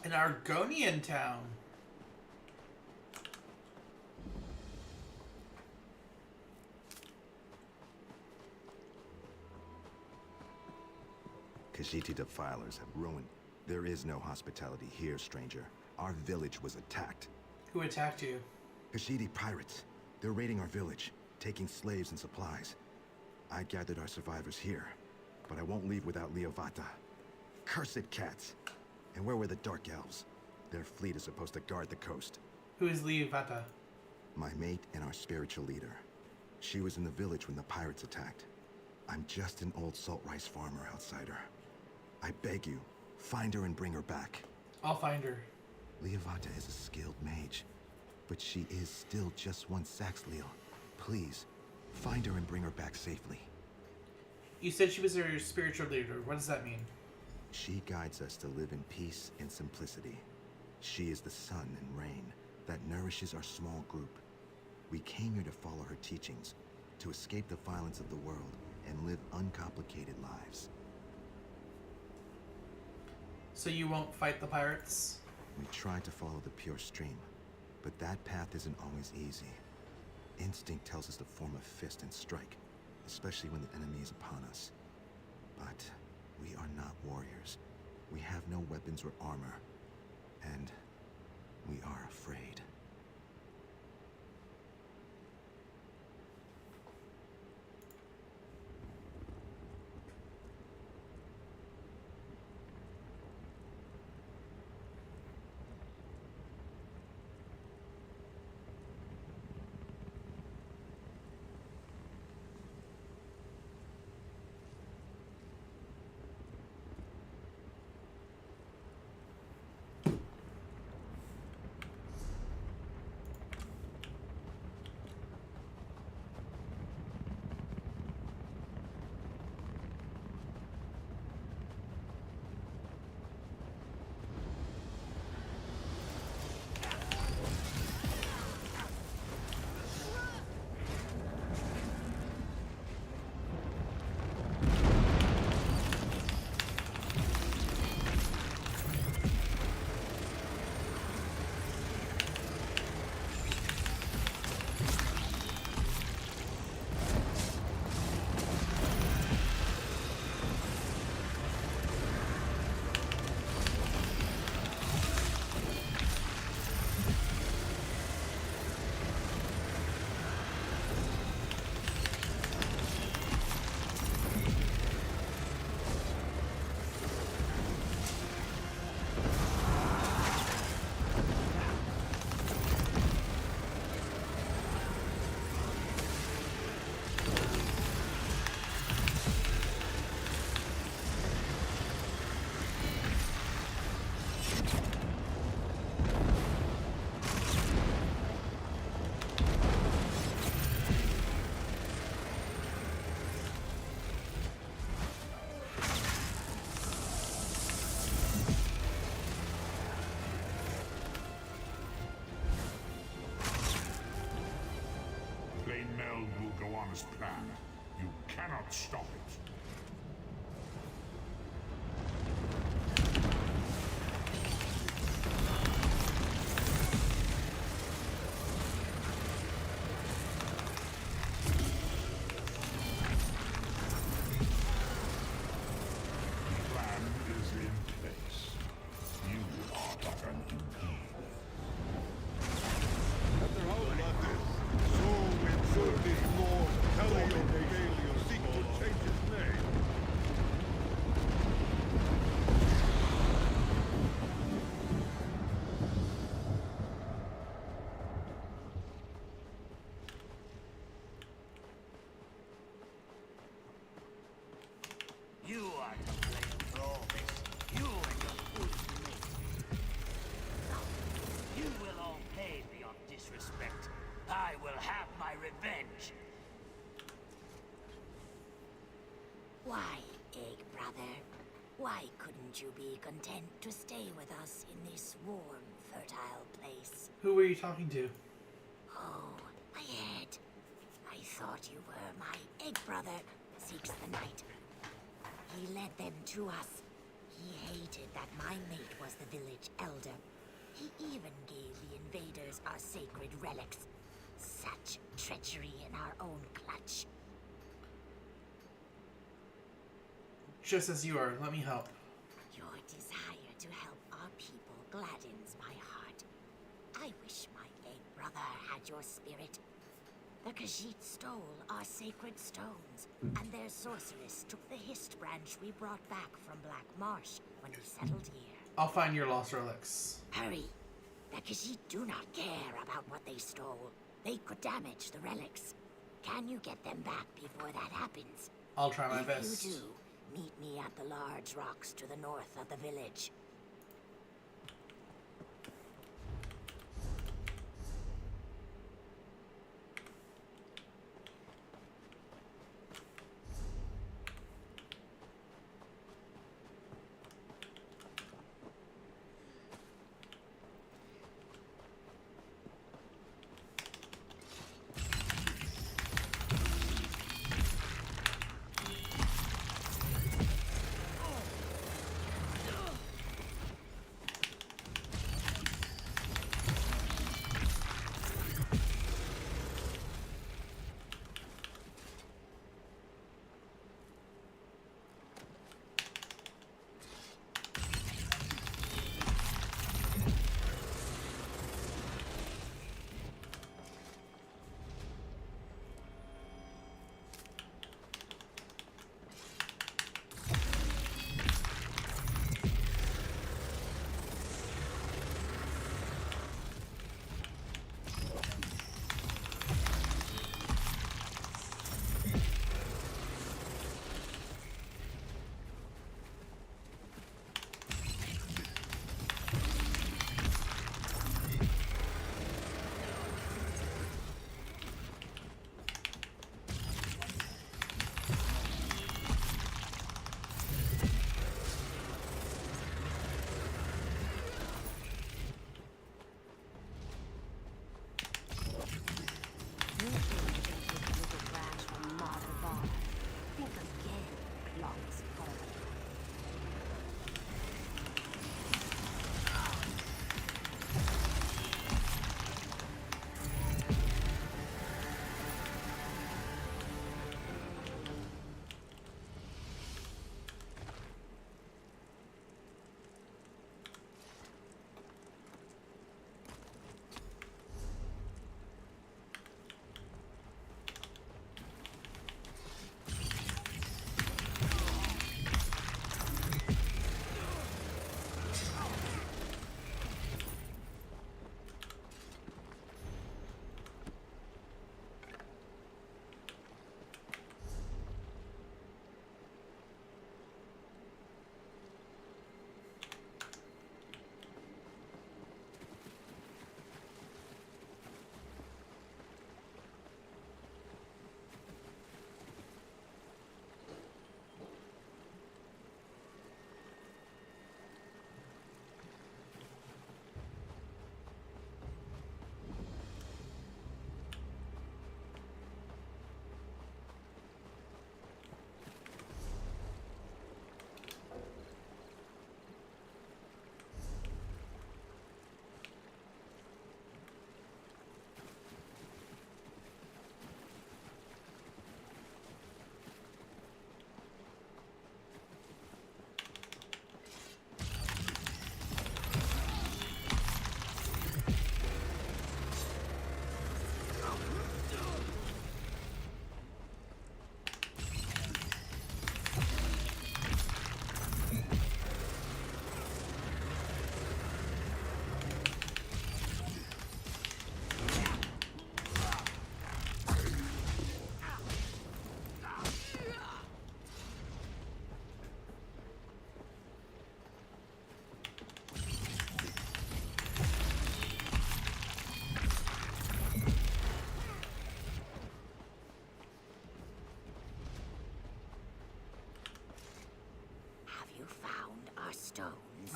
An Argonian town. Khajiit defilers have ruined. There is no hospitality here, stranger. Our village was attacked. Who attacked you? Khajiit pirates. They're raiding our village, taking slaves and supplies. I gathered our survivors here, but I won't leave without Leovata. Cursed cats! And where were the Dark Elves? Their fleet is supposed to guard the coast. Who is Leovata? My mate and our spiritual leader. She was in the village when the pirates attacked. I'm just an old salt rice farmer outsider. I beg you, find her and bring her back. I'll find her. Leovata is a skilled mage, but she is still just one Saxhleel. Please, find her and bring her back safely. You said she was your spiritual leader. What does that mean? She guides us to live in peace and simplicity. She is the sun and rain that nourishes our small group. We came here to follow her teachings, to escape the violence of the world and live uncomplicated lives. So you won't fight the pirates? We tried to follow the pure stream, but that path isn't always easy. Instinct tells us to form a fist and strike, especially when the enemy is upon us. But we are not warriors. We have no weapons or armor, and we are afraid. As planned. You cannot stop it. Plan is in place. You are but an impede. After how like this, so it should be Lord Helio Regalio seek to change his name. You are to blame for all this. You and your good mate. You will all pay for your disrespect. I will have my revenge. Why, Egg Brother? Why couldn't you be content to stay with us in this warm, fertile place? Who were you talking to? Oh, I heard. I thought you were my Egg Brother, Seeks the Night. He led them to us. He hated that my mate was the village elder. He even gave the invaders our sacred relics. Such treachery in our own clutch. Just as you are, let me help. Your desire to help our people gladdens my heart. I wish my egg brother had your spirit. The Khajiit stole our sacred stones, and their sorceress took the Hist branch we brought back from Black Marsh when we settled here. I'll find your lost relics. Hurry! The Khajiit do not care about what they stole. They could damage the relics. Can you get them back before that happens? I'll try my best. If you do, meet me at the large rocks to the north of the village.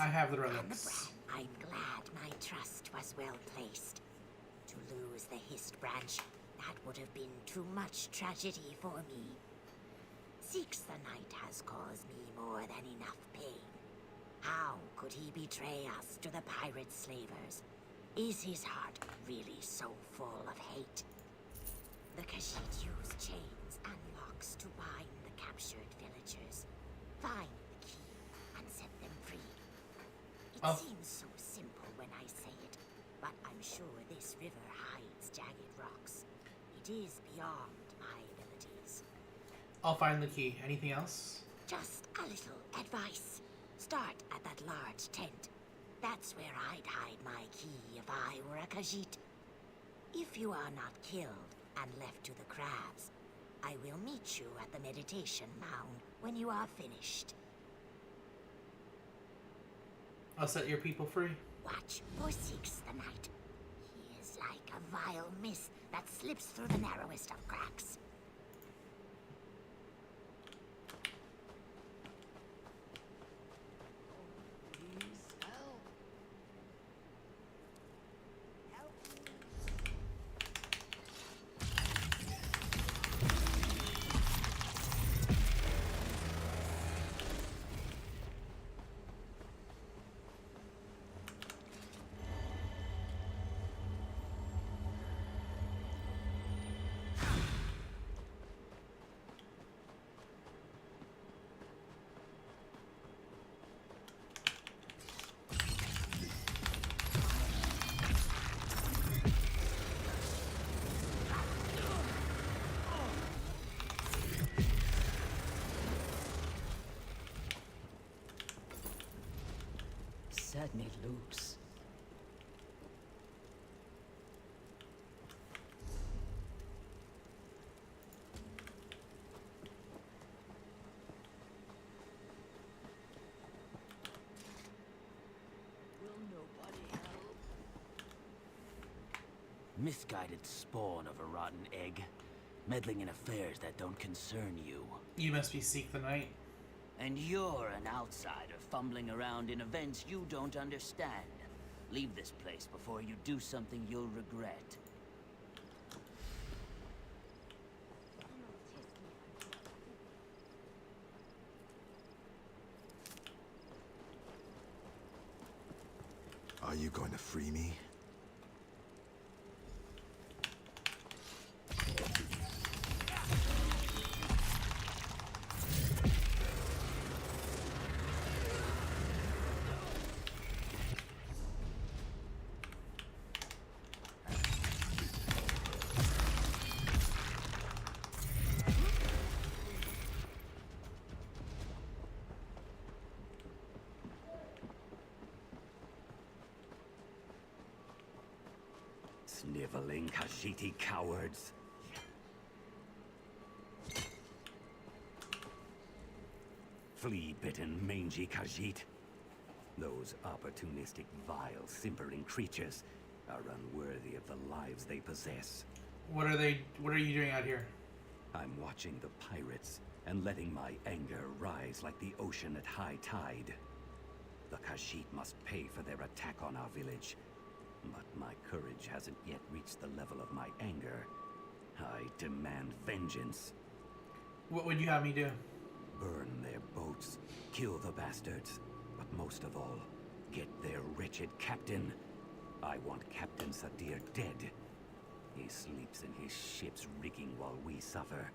I have the relics. I'm glad my trust was well placed. To lose the Hist branch, that would have been too much tragedy for me. Seeks the Night has caused me more than enough pain. How could he betray us to the pirate slavers? Is his heart really so full of hate? The Khajiit use chains and locks to bind the captured villagers. Find the key and set them free. It seems so simple when I say it, but I'm sure this river hides jagged rocks. It is beyond my abilities. I'll find the key. Anything else? Just a little advice. Start at that large tent. That's where I'd hide my key if I were a Khajiit. If you are not killed and left to the crabs, I will meet you at the meditation mound when you are finished. I'll set your people free. Watch for Six the Night. He is like a vile mist that slips through the narrowest of cracks. Set me loose. Will nobody help? Misguided spawn of a rotten egg, meddling in affairs that don't concern you. You must be Seek the Night. And you're an outsider fumbling around in events you don't understand. Leave this place before you do something you'll regret. Are you going to free me? Sniveling Khajiiti cowards. Flea-bitten, mangy Khajiit. Those opportunistic, vile, simpering creatures are unworthy of the lives they possess. What are you doing out here? I'm watching the pirates and letting my anger rise like the ocean at high tide. The Khajiit must pay for their attack on our village. But my courage hasn't yet reached the level of my anger. I demand vengeance. What would you have me do? Burn their boats, kill the bastards, but most of all, get their wretched captain. I want Captain Sadir dead. He sleeps in his ship's rigging while we suffer.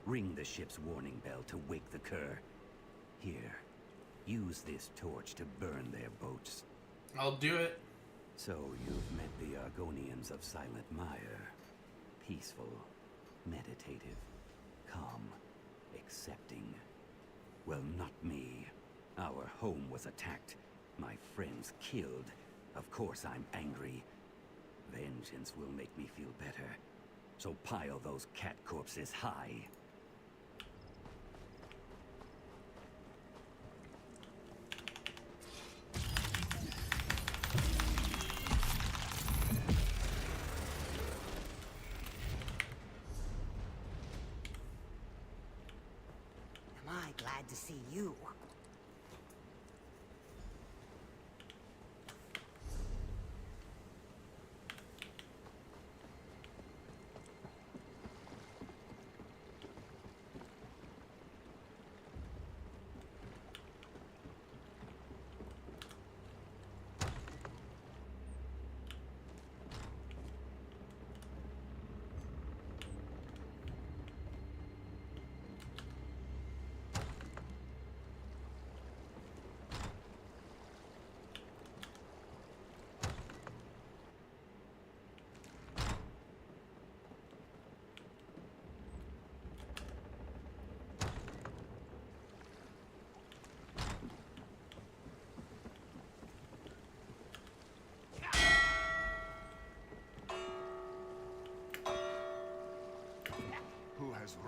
Ring the ship's warning bell to wake the cur. Here, use this torch to burn their boats. I'll do it. So you've met the Argonians of Silent Mire. Peaceful, meditative, calm, accepting. Well, not me. Our home was attacked. My friends killed. Of course I'm angry. Vengeance will make me feel better. So pile those cat corpses high. Am I glad to see you?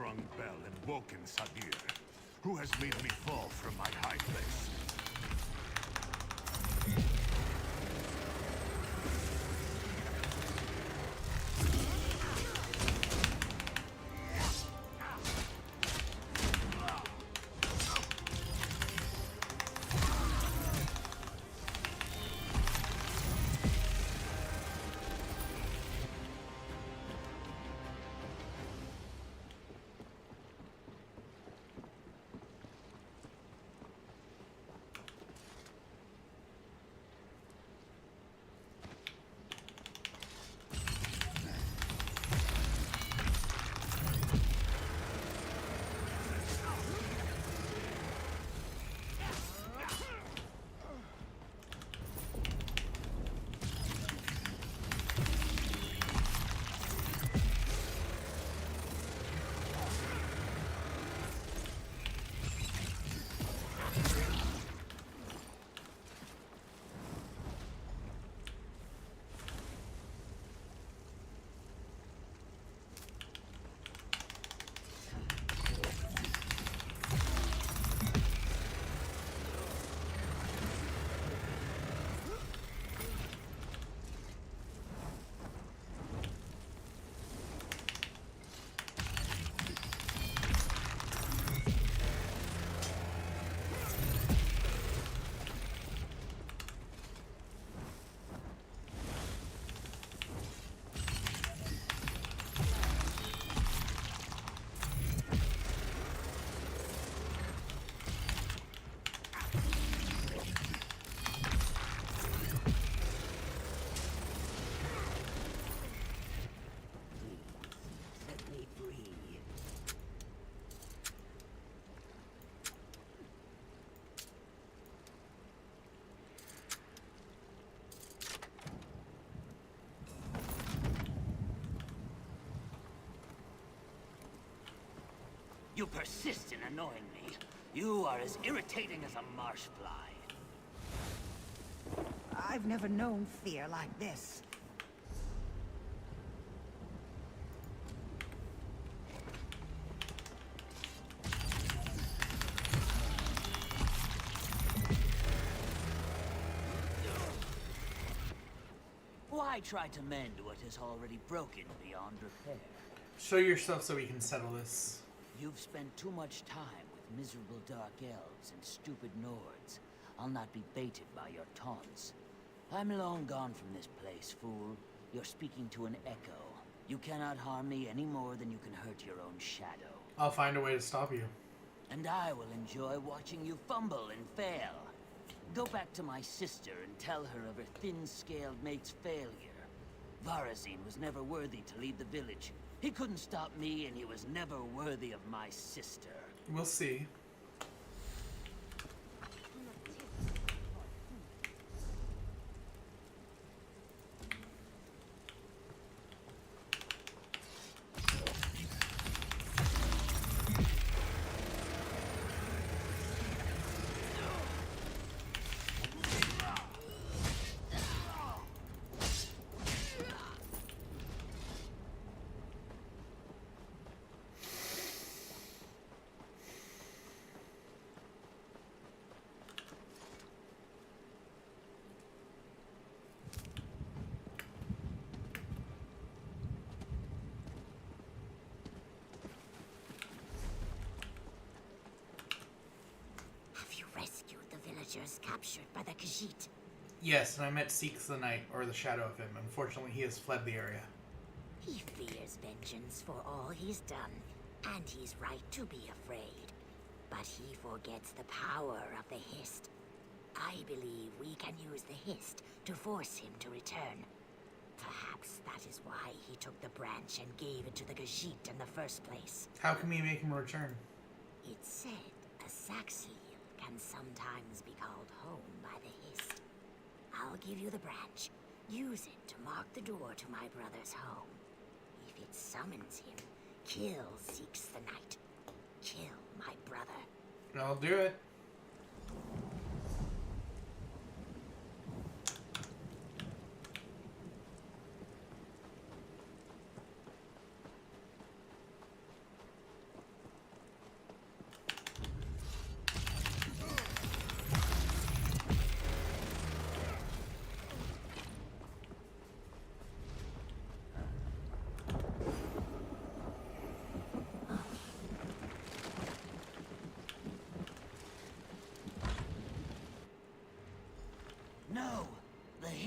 rung bell and woken Sadir, who has made me fall from my high place. You persist in annoying me. You are as irritating as a marsh fly. I've never known fear like this. Why try to mend what is already broken beyond repair? Show yourself so we can settle this. You've spent too much time with miserable dark elves and stupid Nords. I'll not be baited by your taunts. I'm long gone from this place, fool. You're speaking to an echo. You cannot harm me any more than you can hurt your own shadow. I'll find a way to stop you. And I will enjoy watching you fumble and fail. Go back to my sister and tell her of her thin-scaled mate's failure. Varazine was never worthy to lead the village. He couldn't stop me, and he was never worthy of my sister. We'll see. Captured by the Khajiit. Yes, and I met Seeks the Night, or the shadow of him. Unfortunately, he has fled the area. He fears vengeance for all he's done, and he's right to be afraid. But he forgets the power of the Hist. I believe we can use the Hist to force him to return. Perhaps that is why he took the branch and gave it to the Khajiit in the first place. How can we make him return? It's said a Saxil can sometimes be called home by the Hist. I'll give you the branch. Use it to mark the door to my brother's home. If it summons him, kill Seeks the Night. Kill my brother. I'll do it.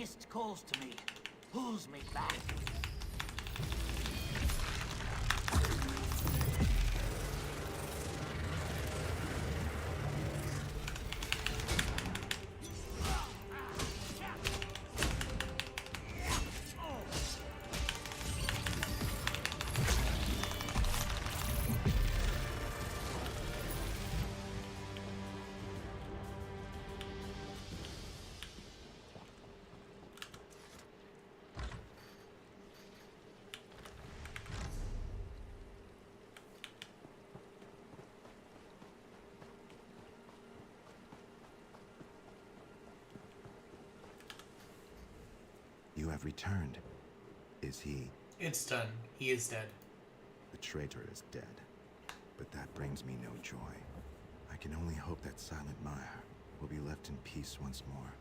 fist calls to me, pulls me back. You have returned. Is he? It's done. He is dead. The traitor is dead. But that brings me no joy. I can only hope that Silent Mire will be left in peace once more.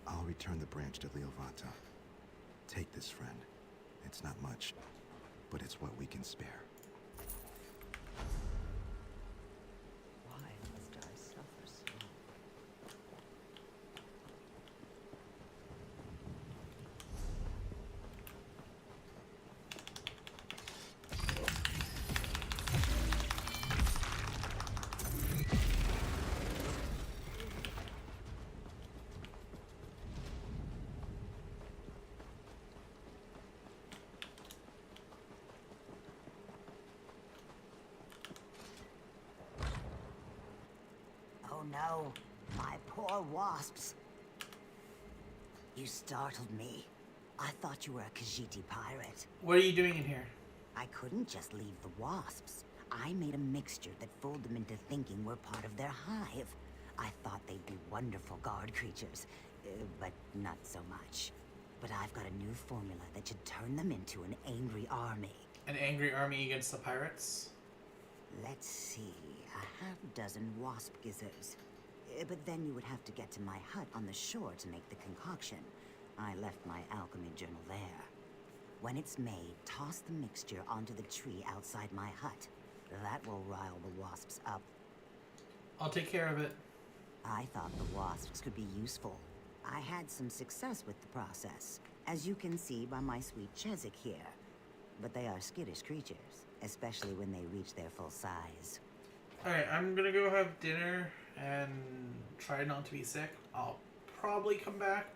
I'll return the branch to Leovata. Take this, friend. It's not much, but it's what we can spare. Why must I suffer so? Oh no, my poor wasps. You startled me. I thought you were a Khajiiti pirate. What are you doing in here? I couldn't just leave the wasps. I made a mixture that fooled them into thinking we're part of their hive. I thought they'd be wonderful guard creatures, but not so much. But I've got a new formula that should turn them into an angry army. An angry army against the pirates? Let's see, a half-dozen wasp gizzards. But then you would have to get to my hut on the shore to make the concoction. I left my alchemy journal there. When it's made, toss the mixture onto the tree outside my hut. That will rile the wasps up. I'll take care of it. I thought the wasps could be useful. I had some success with the process, as you can see by my sweet Chezik here. But they are skittish creatures, especially when they reach their full size. Alright, I'm gonna go have dinner and try not to be sick. I'll probably come back.